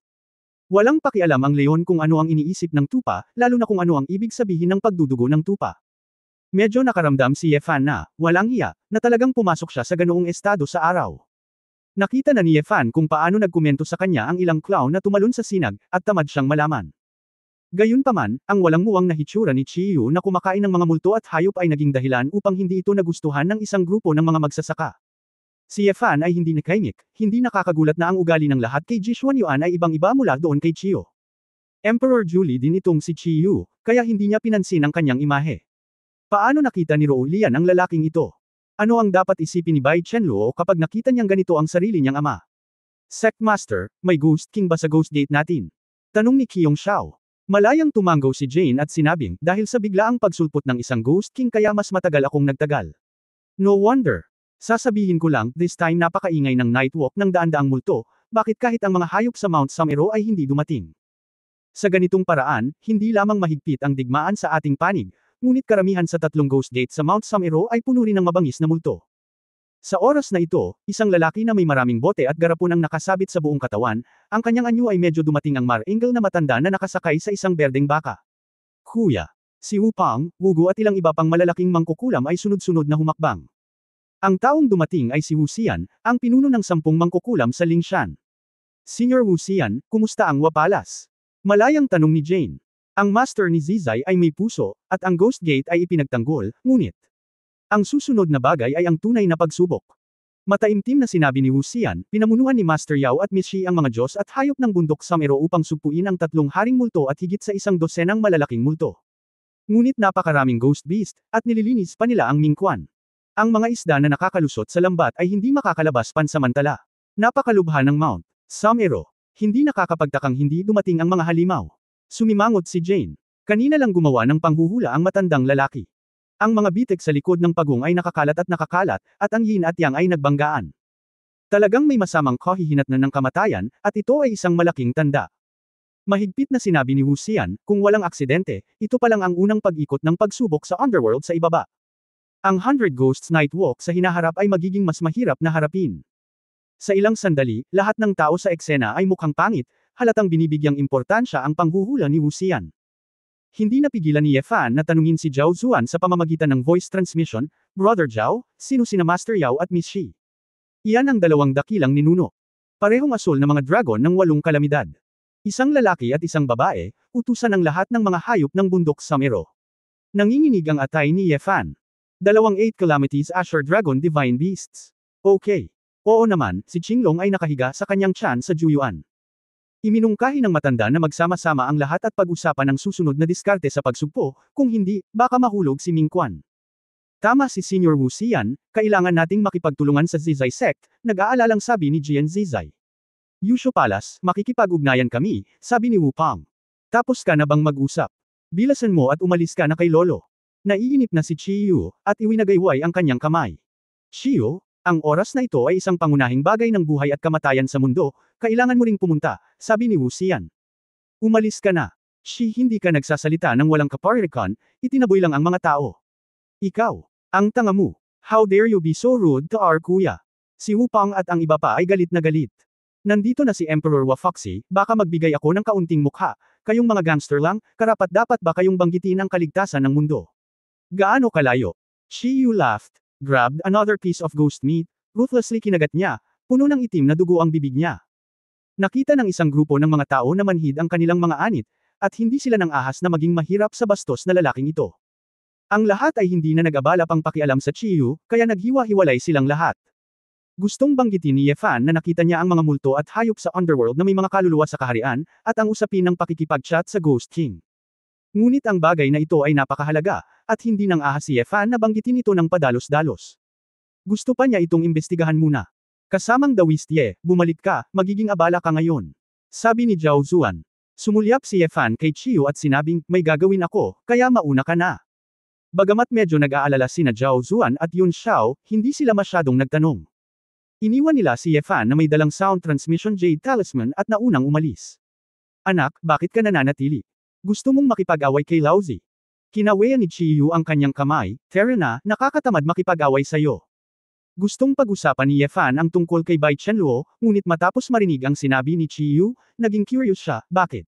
Walang pakialam ang leon kung ano ang iniisip ng tupa, lalo na kung ano ang ibig sabihin ng pagdudugo ng tupa. Medyo nakaramdam si Ye Fan na, walang hiya, na talagang pumasok siya sa ganoong estado sa araw. Nakita na ni Ye Fan kung paano nagkomento sa kanya ang ilang clown na tumalon sa sinag, at tamad siyang malaman. Gayunpaman, ang walang muwang na hitsura ni Chiyu na kumakain ng mga multo at hayop ay naging dahilan upang hindi ito nagustuhan ng isang grupo ng mga magsasaka. Si Ye Fan ay hindi nakaimik, hindi nakakagulat na ang ugali ng lahat kay Ji Xuanyuan ay ibang-iba mula doon kay Chiyu. Emperor Julie din itong si Chiyu, kaya hindi niya pinansin ang kanyang imahe. Paano nakita ni Rou Lian ang lalaking ito? Ano ang dapat isipin ni Bai Chenluo kapag nakita niyang ganito ang sarili niyang ama? Sect Master, may Ghost King ba sa Ghost Gate natin? Tanong ni Qiyong Xiao. Malayang tumanggaw si Jane at sinabing, dahil sa biglaang pagsulpot ng isang Ghost King kaya mas matagal akong nagtagal. No wonder. Sasabihin ko lang, this time napakaingay ng Nightwalk ng daan-daang multo, bakit kahit ang mga hayop sa Mount Samero ay hindi dumating? Sa ganitong paraan, hindi lamang mahigpit ang digmaan sa ating panig, ngunit karamihan sa 3 Ghost Gate sa Mount Samero ay puno rin ng mabangis na multo. Sa oras na ito, isang lalaki na may maraming bote at garapon ang nakasabit sa buong katawan, ang kanyang anyo ay medyo dumating ang Mar-Engel na matanda na nakasakay sa isang berdeng baka. Kuya. Si Wu Pang, Wugu at ilang iba pang malalaking mangkukulam ay sunod-sunod na humakbang. Ang taong dumating ay si Wu Xian, ang pinuno ng 10 mangkukulam sa Lingshan. Senior Wu Xian, kumusta ang wapalas? Malayang tanong ni Jane. Ang master ni Zizai ay may puso, at ang Ghost Gate ay ipinagtanggol, ngunit ang susunod na bagay ay ang tunay na pagsubok. Mataimtim na sinabi ni Wu Xian, pinamunuan ni Master Yao at Miss Shi ang mga Diyos at hayop ng bundok Samero upang sugpuin ang 3 haring multo at higit sa 100 malalaking multo. Ngunit napakaraming Ghost Beast, at nililinis pa nila ang Mingquan. Ang mga isda na nakakalusot sa lambat ay hindi makakalabas pansamantala. Napakalubha ng Mount Samero. Hindi nakakapagtakang hindi dumating ang mga halimaw. Sumimangot si Jane. Kanina lang gumawa ng panghuhula ang matandang lalaki. Ang mga bitek sa likod ng pagong ay nakakalat, at ang yin at yang ay nagbanggaan. Talagang may masamang kahihinatnan ng kamatayan, at ito ay isang malaking tanda. Mahigpit na sinabi ni Wu Xian, kung walang aksidente, ito pa lang ang unang pag-ikot ng pagsubok sa underworld sa ibaba. Ang 100 Ghosts Nightwalk sa hinaharap ay magiging mas mahirap na harapin. Sa ilang sandali, lahat ng tao sa eksena ay mukhang pangit, halatang binibigyang importansya ang panghuhula ni Wu Xian. Hindi napigilan ni Ye Fan na tanungin si Zhao Zuan sa pamamagitan ng voice transmission, Brother Zhao, sino sina Master Yao at Miss Shi? Iyan ang 2 dakilang ninuno. Parehong asul na mga dragon ng 8 kalamidad. Isang lalaki at isang babae, utusan ang lahat ng mga hayop ng bundok Samero. Nanginginig ang atay ni Ye Fan. 2 8 calamities Asher Dragon Divine Beasts. Okay. Oo naman, si Qinglong ay nakahiga sa kanyang tiyan sa Juyuan. Iminungkahi ng matanda na magsama-sama ang lahat at pag-usapan ang susunod na diskarte sa pagsugpo, kung hindi, baka mahulog si Mingquan. Tama si Senior Wu Xian, kailangan nating makipagtulungan sa Zizai Sect, nag-aalalang sabi ni Jian Zizai. Yusho Palace, makikipag-ugnayan kami, sabi ni Wu Pang. Tapos ka na bang mag-usap? Bilasan mo at umalis ka na kay Lolo. Naiinip na si Chiyu, at iwinagayway ang kanyang kamay. Chiyu, ang oras na ito ay isang pangunahing bagay ng buhay at kamatayan sa mundo, kailangan mo ring pumunta, sabi ni Wu Xian. Umalis ka na. Shi, hindi ka nagsasalita ng walang kaparirikan, itinaboy lang ang mga tao. Ikaw, ang tanga mo. How dare you be so rude to our kuya? Si Wu Pang at ang iba pa ay galit na galit. Nandito na si Emperor Wa Foxy, baka magbigay ako ng kaunting mukha, kayong mga gangster lang, karapat-dapat ba kayong banggitin ang kaligtasan ng mundo? Gaano kalayo? Shi Yu laughed. Grabbed another piece of ghost meat, ruthlessly kinagat niya, puno ng itim na dugo ang bibig niya. Nakita ng isang grupo ng mga tao na manhid ang kanilang mga anit, at hindi sila nang ahas na maging mahirap sa bastos na lalaking ito. Ang lahat ay hindi na nag-abala pang pakialam sa Chiyu, kaya naghiwa-hiwalay silang lahat. Gustong banggitin ni Ye Fan na nakita niya ang mga multo at hayop sa underworld na may mga kaluluwa sa kaharian, at ang usapin ng pakikipag-chat sa Ghost King. Ngunit ang bagay na ito ay napakahalaga, at hindi nang ahas si Fan na banggitin ito ng padalos-dalos. Gusto pa niya itong imbestigahan muna. Kasamang Dawistye, bumalik ka, magiging abala ka ngayon. Sabi ni Zhao Zuan. Sumulyap si Fan kay Chiyu at sinabing, may gagawin ako, kaya mauna ka na. Bagamat medyo nag-aalala sina Zhao Zuan at Yun Xiao, hindi sila masyadong nagtanong. Iniwan nila si Fan na may dalang sound transmission jade talisman at naunang umalis. Anak, bakit ka nananatili? Gusto mong makipag-away kay Laozi? Kinawean ni Chiyu ang kanyang kamay, Tara na, nakakatamad makipag-away sa'yo. Gustong pag-usapan ni Fan ang tungkol kay Bai Chenluo, ngunit matapos marinig ang sinabi ni Chiyu, naging curious siya, bakit?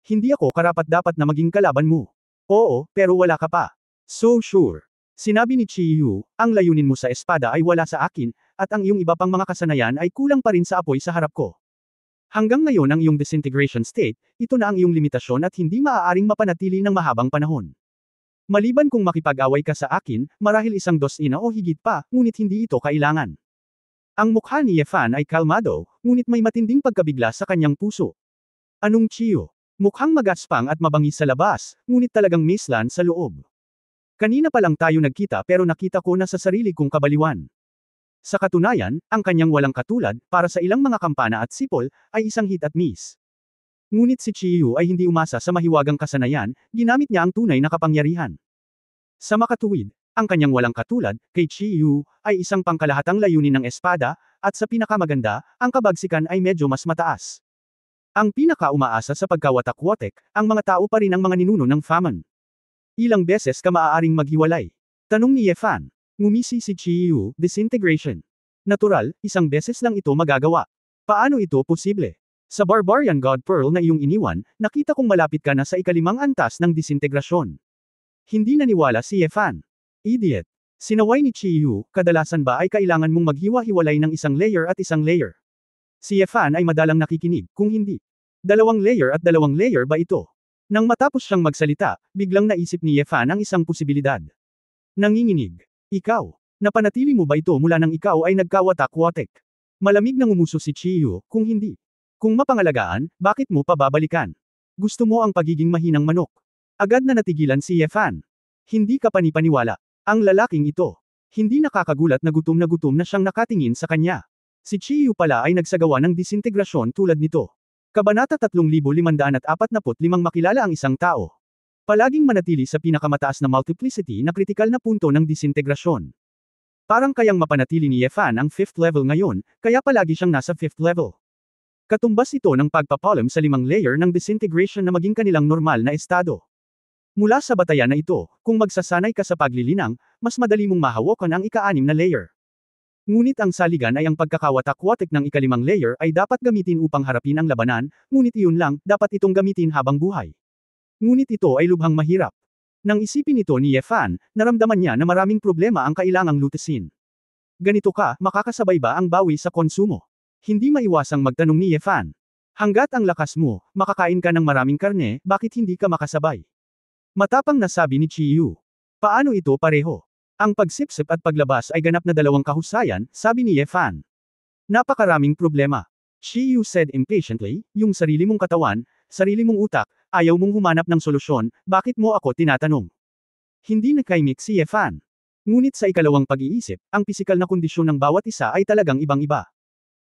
Hindi ako karapat-dapat na maging kalaban mo. Oo, pero wala ka pa. So sure. Sinabi ni Chiyu, ang layunin mo sa espada ay wala sa akin, at ang iyong iba pang mga kasanayan ay kulang pa rin sa apoy sa harap ko. Hanggang ngayon ang iyong disintegration state, ito na ang iyong limitasyon at hindi maaaring mapanatili ng mahabang panahon. Maliban kung makipag-away ka sa akin, marahil isang dosina o higit pa, ngunit hindi ito kailangan. Ang mukha ni Fan ay kalmado, ngunit may matinding pagkabigla sa kanyang puso. Anong Chiyo? Mukhang magaspang at mabangis sa labas, ngunit talagang mislan sa loob. Kanina pa lang tayo nagkita pero nakita ko na sa sarili kong kabaliwan. Sa katunayan, ang kanyang walang katulad, para sa ilang mga kampana at sipol, ay isang hit at miss. Ngunit si Chiyu ay hindi umasa sa mahiwagang kasanayan, ginamit niya ang tunay na kapangyarihan. Sa makatuwid, ang kanyang walang katulad, kay Chiyu, ay isang pangkalahatang layunin ng espada, at sa pinakamaganda, ang kabagsikan ay medyo mas mataas. Ang pinaka-umaasa sa pagkawatak-watek, ang mga tao pa rin ang mga ninuno ng Famine. Ilang beses ka maaaring maghiwalay? Tanong ni Fan. Ngumisi si Chiyu, disintegration. Natural, isang beses lang ito magagawa. Paano ito posible? Sa Barbarian God Pearl na iyong iniwan, nakita kong malapit ka na sa ikalimang antas ng disintegrasyon. Hindi naniwala si Fan. Idiot. Sinaway ni Chiyu, kadalasan ba ay kailangan mong maghiwa-hiwalay ng isang layer at isang layer? Si Fan ay madalang nakikinig, kung hindi. 2 layer at 2 layer ba ito? Nang matapos siyang magsalita, biglang naisip ni Fan ang isang posibilidad. Nanginginig. Ikaw. Napanatili mo ba ito mula nang ikaw ay nagkawatak-watek? Malamig na ngumuso si Chiyu, kung hindi. Kung mapangalagaan, bakit mo pa babalikan? Gusto mo ang pagiging mahinang manok. Agad na natigilan si Fan. Hindi ka panipaniwala. Ang lalaking ito. Hindi nakakagulat na gutom na siyang nakatingin sa kanya. Si Chiyu pala ay nagsagawa ng disintegrasyon tulad nito. Kabanata 3545 makilala ang isang tao. Palaging manatili sa pinakamataas na multiplicity na kritikal na punto ng disintegrasyon. Parang kayang mapanatili ni Fan ang 5th level ngayon, kaya palagi siyang nasa 5th level. Katumbas ito ng pagpapalam sa 5 layer ng disintegration na maging kanilang normal na estado. Mula sa batayan na ito, kung magsasanay ka sa paglilinang, mas madali mong mahawakan ang ika-6 na layer. Ngunit ang saligan ay ang pagkakawatak-watak ng ika-5 layer ay dapat gamitin upang harapin ang labanan, ngunit iyon lang, dapat itong gamitin habang buhay. Ngunit ito ay lubhang mahirap. Nang isipin ito ni Fan, naramdaman niya na maraming problema ang kailangang lutesin. Ganito ka, makakasabay ba ang bawi sa konsumo? Hindi maiwasang magtanong ni Fan. Hanggat ang lakas mo, makakain ka ng maraming karne, bakit hindi ka makasabay? Matapang na sabi ni Chiyu. Paano ito pareho? Ang pagsipsip at paglabas ay ganap na dalawang kahusayan, sabi ni Fan. Napakaraming problema. Chiyu said impatiently, yung sarili mong katawan, sarili mong utak, ayaw mong humanap ng solusyon, bakit mo ako tinatanong? Hindi nakaimik si Fan. Ngunit sa ikalawang pag-iisip, ang pisikal na kondisyon ng bawat isa ay talagang ibang-iba.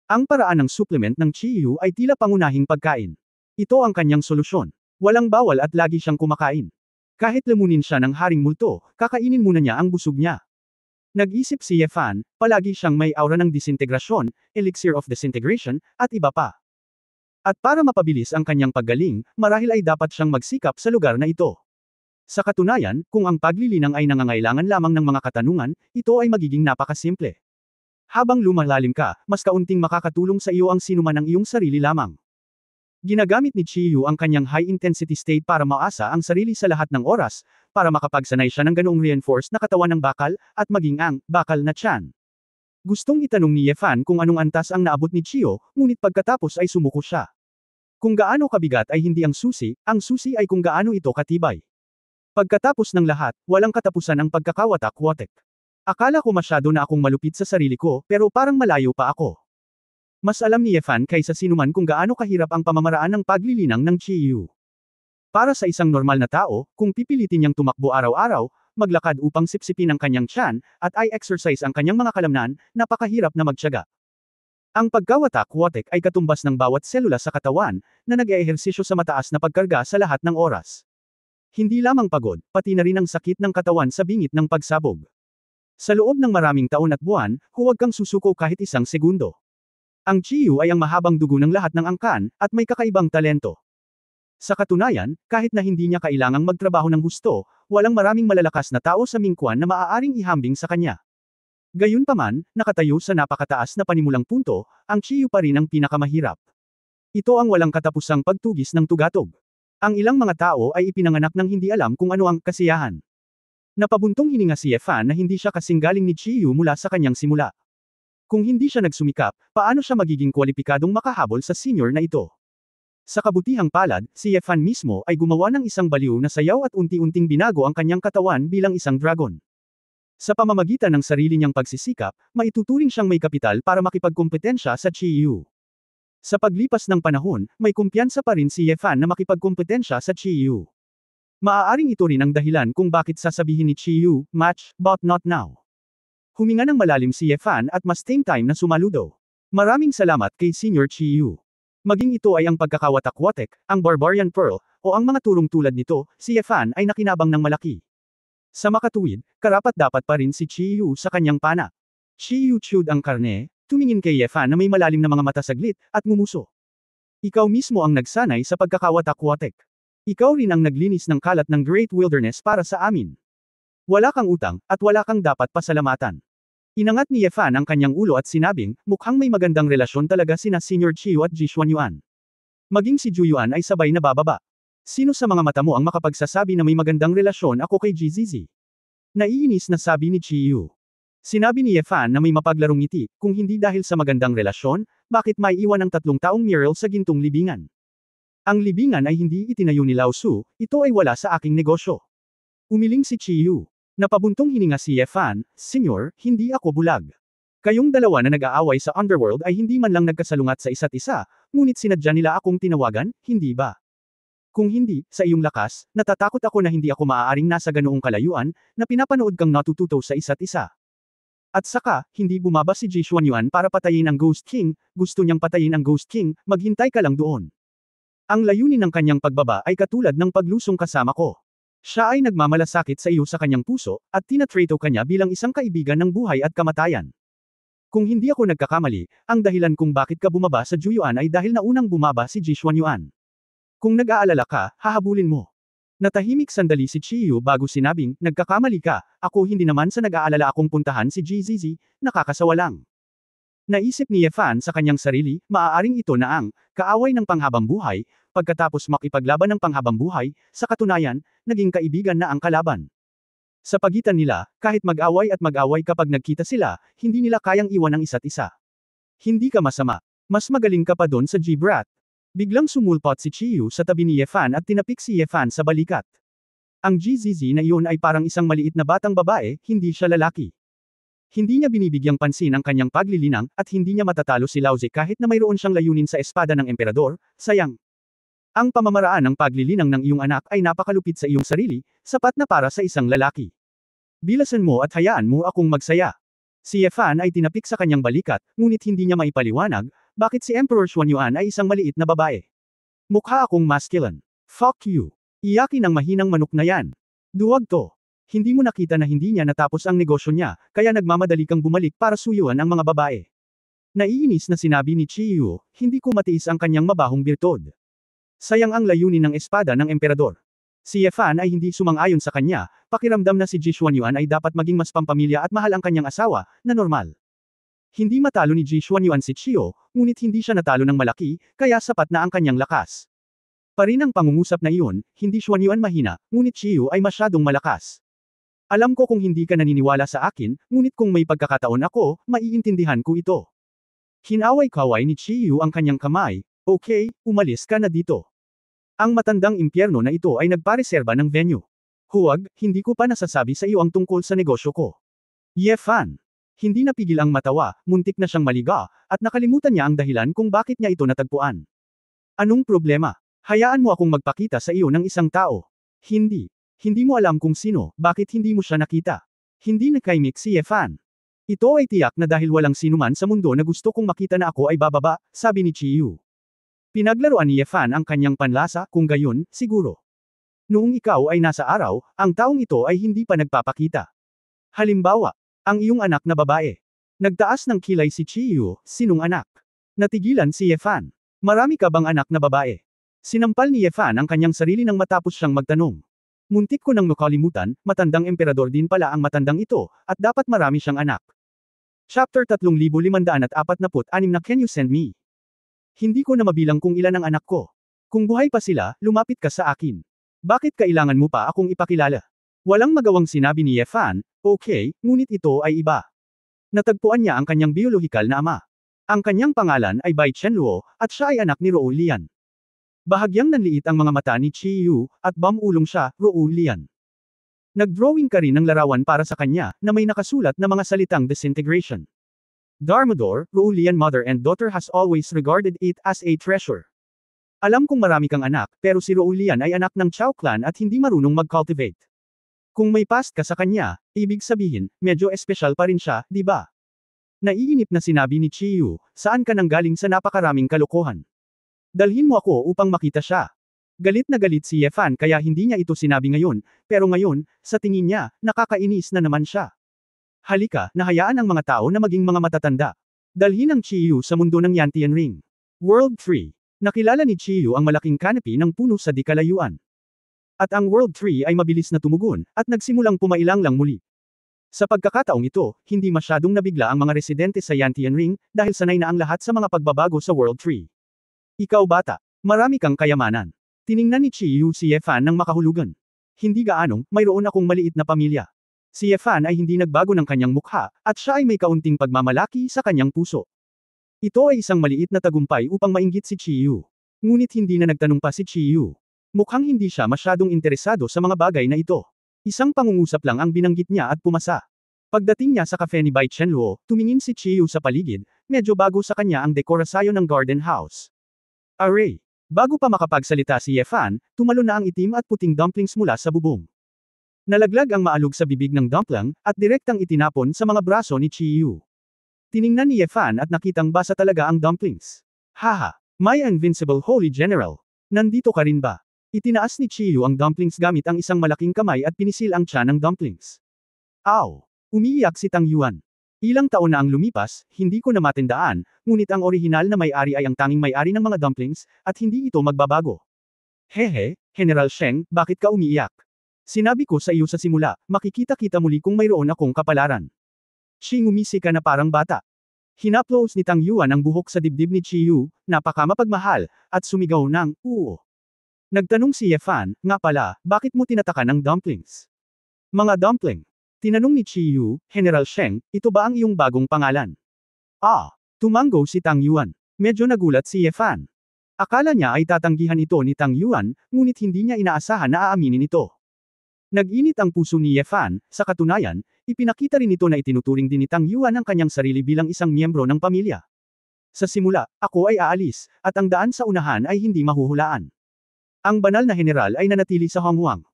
Ang paraan ng supplement ng Chiyu ay tila pangunahing pagkain. Ito ang kanyang solusyon. Walang bawal at lagi siyang kumakain. Kahit lamunin siya ng haring multo, kakainin muna niya ang busog niya. Nag-isip si Fan, palagi siyang may aura ng disintegrasyon, elixir of disintegration, at iba pa. At para mapabilis ang kanyang paggaling, marahil ay dapat siyang magsikap sa lugar na ito. Sa katunayan, kung ang paglilinang ay nangangailangan lamang ng mga katanungan, ito ay magiging napakasimple. Habang lumalalim ka, mas kaunting makakatulong sa iyo ang sinuman ng iyong sarili lamang. Ginagamit ni Chiyu ang kanyang high-intensity state para maasa ang sarili sa lahat ng oras, para makapagsanay siya ng ganoong reinforced na katawan ng bakal, at maging ang bakal na tiyan. Gustong itanong ni Fan kung anong antas ang naabot ni Chiyu, ngunit pagkatapos ay sumuko siya. Kung gaano kabigat ay hindi ang susi ay kung gaano ito katibay. Pagkatapos ng lahat, walang katapusan ang pagkakawatak-watek. Akala ko masyado na akong malupit sa sarili ko, pero parang malayo pa ako. Mas alam ni Fan kaysa sinuman kung gaano kahirap ang pamamaraan ng paglilinang ng Chiyu. Para sa isang normal na tao, kung pipilitin niyang tumakbo araw-araw, maglakad upang sipsipin ang kanyang tiyan, at i-exercise ang kanyang mga kalamnan, napakahirap na magtiyaga. Ang pagkawatak-watek ay katumbas ng bawat selula sa katawan, na nag-eehersisyo sa mataas na pagkarga sa lahat ng oras. Hindi lamang pagod, pati na rin ang sakit ng katawan sa bingit ng pagsabog. Sa loob ng maraming taon at buwan, huwag kang susuko kahit isang segundo. Ang Chiyu ay ang mahabang dugo ng lahat ng angkan, at may kakaibang talento. Sa katunayan, kahit na hindi niya kailangang magtrabaho ng husto, walang maraming malalakas na tao sa Mingquan na maaaring ihambing sa kanya. Gayunpaman, nakatayo sa napakataas na panimulang punto, ang Chiyu pa rin ang pinakamahirap. Ito ang walang katapusang pagtugis ng tugatog. Ang ilang mga tao ay ipinanganak ng hindi alam kung ano ang kasiyahan. Napabuntong hininga si Efan na hindi siya kasing galing ni Chiyu mula sa kanyang simula. Kung hindi siya nagsumikap, paano siya magiging kwalipikadong makahabol sa senior na ito? Sa kabutihang palad, si Efan mismo ay gumawa ng isang baliw na sayaw at unti-unting binago ang kanyang katawan bilang isang dragon. Sa pamamagitan ng sarili niyang pagsisikap, maituturing siyang may kapital para makipagkompetensya sa Chiyu. Sa paglipas ng panahon, may kumpiyansa pa rin si Efan na makipagkompetensya sa Chiyu. Maaaring ito rin ang dahilan kung bakit sasabihin ni Chiyu, match, but not now. Huminga ng malalim si Efan at mas same time na sumaludo. Maraming salamat kay Senior Chiyu. Maging ito ay ang pagkakawatak-watek, ang Barbarian Pearl, o ang mga turong tulad nito, si Efan ay nakinabang ng malaki. Sa makatuwid, karapat-dapat pa rin si Chiyu sa kanyang pana. Chiyu chewed ang karne, tumingin kay Efan na may malalim na mga mata saglit, at ngumuso. Ikaw mismo ang nagsanay sa pagkakawatak-watek. Ikaw rin ang naglinis ng kalat ng Great Wilderness para sa amin. Wala kang utang, at wala kang dapat pasalamatan. Inangat ni Efan ang kanyang ulo at sinabing, mukhang may magandang relasyon talaga sina Senior Chiyu at Jishuanyuan. Maging si Juyuan ay sabay na bababa. Sino sa mga mata mo ang makapagsasabi na may magandang relasyon ako kay GZZ? Naiinis na sabi ni Chiyu. Sinabi ni Efan na may mapaglarong ngiti, kung hindi dahil sa magandang relasyon, bakit may iwan ang 3 taong mural sa gintong libingan? Ang libingan ay hindi itinayo ni Lao Su, ito ay wala sa aking negosyo. Umiling si Chiyu. Napabuntong hininga si Efan, Senyor, hindi ako bulag. Kayong dalawa na nag-aaway sa underworld ay hindi man lang nagkasalungat sa isa't isa, ngunit sinadya nila akong tinawagan, hindi ba? Kung hindi, sa iyong lakas, natatakot ako na hindi ako maaaring nasa ganoong kalayuan, na pinapanood kang natututo sa isa't isa. At saka, hindi bumaba si Jishuanyuan para patayin ang Ghost King, gusto niyang patayin ang Ghost King, maghintay ka lang doon. Ang layunin ng kanyang pagbaba ay katulad ng paglusong kasama ko. Siya ay nagmamalasakit sa iyo sa kanyang puso, at tinatrato kanya bilang isang kaibigan ng buhay at kamatayan. Kung hindi ako nagkakamali, ang dahilan kung bakit ka bumaba sa Juyuan ay dahil naunang bumaba si Jishuanyuan. Kung nag-aalala ka, hahabulin mo. Natahimik sandali si Chiyu bago sinabing, nagkakamali ka, ako hindi naman sa nag-aalala akong puntahan si GZZ, nakakasawa lang. Naisip ni Efan sa kanyang sarili, maaaring ito na ang kaaway ng panghabang buhay, pagkatapos makipaglaban ng panghabang buhay, sa katunayan, naging kaibigan na ang kalaban. Sa pagitan nila, kahit mag-away at mag-away kapag nagkita sila, hindi nila kayang iwan ang isa't isa. Hindi ka masama. Mas magaling ka pa doon sa G-Brat. Biglang sumulpot si Chiyu sa tabi ni Efan at tinapik si Efan sa balikat. Ang GZZ na iyon ay parang isang maliit na batang babae, hindi siya lalaki. Hindi niya binibigyang pansin ang kanyang paglilinang, at hindi niya matatalo si Laozi kahit na mayroon siyang layunin sa espada ng emperador, sayang. Ang pamamaraan ng paglilinang ng iyong anak ay napakalupit sa iyong sarili, sapat na para sa isang lalaki. Bilasan mo at hayaan mo akong magsaya. Si Efan ay tinapik sa kanyang balikat, ngunit hindi niya maipaliwanag, bakit si Emperor Xuanyuan ay isang maliit na babae. Mukha akong masculine. Fuck you. Iyakin ang mahinang manok na yan. Duwag to. Hindi mo nakita na hindi niya natapos ang negosyo niya, kaya nagmamadali kang bumalik para suyuan ang mga babae. Naiinis na sinabi ni Chiyu, hindi ko matiis ang kanyang mabahong birtod. Sayang ang layunin ng espada ng emperador. Si Efan ay hindi sumang-ayon sa kanya, pakiramdam na si Jishuanyuan ay dapat maging mas pampamilya at mahal ang kanyang asawa, na normal. Hindi matalo ni Jishuanyuan si Chiyo, ngunit hindi siya natalo ng malaki, kaya sapat na ang kanyang lakas. Parin ang pangungusap na iyon, hindi Xuanyuan mahina, ngunit Chiyo ay masyadong malakas. Alam ko kung hindi ka naniniwala sa akin, ngunit kung may pagkakataon ako, maiintindihan ko ito. Hinaway-kaway ni Chiyu ang kanyang kamay, okay, umalis ka na dito. Ang matandang impyerno na ito ay nagpareserba ng venue. Huwag, hindi ko pa nasasabi sa iyo ang tungkol sa negosyo ko. Yefan. Hindi napigil ang matawa, muntik na siyang maliga, at nakalimutan niya ang dahilan kung bakit niya ito natagpuan. Anong problema? Hayaan mo akong magpakita sa iyo ng isang tao. Hindi. Hindi mo alam kung sino, bakit hindi mo siya nakita. Hindi nakaimik si Yefan. Ito ay tiyak na dahil walang sinuman sa mundo na gusto kong makita na ako ay bababa, sabi ni Chiyu. Pinaglaruan ni Yefan ang kanyang panlasa, kung gayon, siguro. Noong ikaw ay nasa araw, ang taong ito ay hindi pa nagpapakita. Halimbawa, ang iyong anak na babae. Nagtaas ng kilay si Chiyu, sinong anak? Natigilan si Yefan. Marami ka bang anak na babae? Sinampal ni Yefan ang kanyang sarili nang matapos siyang magtanong. Muntik ko nang makalimutan, matandang emperador din pala ang matandang ito, at dapat marami siyang anak. Chapter 3546 na Can You Send Me? Hindi ko na mabilang kung ilan ang anak ko. Kung buhay pa sila, lumapit ka sa akin. Bakit kailangan mo pa akong ipakilala? Walang magawang sinabi ni Yefan, okay, ngunit ito ay iba. Natagpuan niya ang kanyang biolohikal na ama. Ang kanyang pangalan ay Bai Chenluo, at siya ay anak ni Rou Lian. Bahagyang nanliit ang mga mata ni Chiyu, at bamulong siya, Rou Lian. Nagdrawing ka rin ng larawan para sa kanya, na may nakasulat na mga salitang disintegration. Darmador, Rou Lian mother and daughter has always regarded it as a treasure. Alam kong marami kang anak, pero si Rou Lian ay anak ng Chao clan at hindi marunong mag-cultivate. Kung may past ka sa kanya, ibig sabihin, medyo espesyal pa rin siya, di ba? Naiinip na sinabi ni Chiyu, saan ka nanggaling sa napakaraming kalokohan? Dalhin mo ako upang makita siya. Galit na galit si Yefan kaya hindi niya ito sinabi ngayon, pero ngayon, sa tingin niya, nakakainis na naman siya. Halika, nahayaan ang mga tao na maging mga matatanda. Dalhin ang Chiyu sa mundo ng Yantian Ring. World 3. Nakilala ni Chiyu ang malaking canopy ng puno sa di kalayuan. At ang World 3 ay mabilis na tumugon, at nagsimulang pumailang lang muli. Sa pagkakataong ito, hindi masyadong nabigla ang mga residente sa Yantian Ring, dahil sanay na ang lahat sa mga pagbabago sa World 3. Ikaw bata, marami kang kayamanan. Tiningnan ni Chiyu si Yefan ng makahulugan. Hindi gaanong, mayroon akong maliit na pamilya. Si Yefan ay hindi nagbago ng kanyang mukha, at siya ay may kaunting pagmamalaki sa kanyang puso. Ito ay isang maliit na tagumpay upang mainggit si Chiyu. Ngunit hindi na nagtanong pa si Chiyu. Mukhang hindi siya masyadong interesado sa mga bagay na ito. Isang pangungusap lang ang binanggit niya at pumasa. Pagdating niya sa cafe ni Bai Chenluo, tumingin si Chiyu sa paligid, medyo bago sa kanya ang dekorasyon ng garden house. Array. Bago pa makapagsalita si Yefan, tumalo na ang itim at puting dumplings mula sa bubong. Nalaglag ang maalog sa bibig ng dumpling, at direktang itinapon sa mga braso ni Chiyu. Tiningnan ni Yefan at nakitang basa talaga ang dumplings. Haha, my invincible holy general. Nandito ka rin ba? Itinaas ni Chiyu ang dumplings gamit ang isang malaking kamay at pinisil ang tiyan ng dumplings. Aw! Umiiyak si Tang Yuan. Ilang taon na ang lumipas, hindi ko na matandaan, ngunit ang orihinal na may-ari ay ang tanging may-ari ng mga dumplings, at hindi ito magbabago. Hehe, General Sheng, bakit ka umiiyak? Sinabi ko sa iyo sa simula, makikita-kita muli kung mayroon akong kapalaran. Xi ngumisi ka na parang bata. Hinaplos ni Tang Yuan ang buhok sa dibdib ni Chiyu, napakamapagmahal, at sumigaw ng, oo. Nagtanong si Yefan, nga pala, bakit mo tinatakan ang dumplings? Mga dumpling. Tinanong ni Chiyu, General Sheng, ito ba ang iyong bagong pangalan? Ah, tumango si Tang Yuan. Medyo nagulat si Yefan. Akala niya ay tatanggihan ito ni Tang Yuan, ngunit hindi niya inaasahan na aaminin ito. Nag-init ang puso ni Yefan, sa katunayan, ipinakita rin ito na itinuturing din ni Tang Yuan ang kanyang sarili bilang isang miyembro ng pamilya. Sa simula, ako ay aalis, at ang daan sa unahan ay hindi mahuhulaan. Ang banal na general ay nanatili sa Honghuang.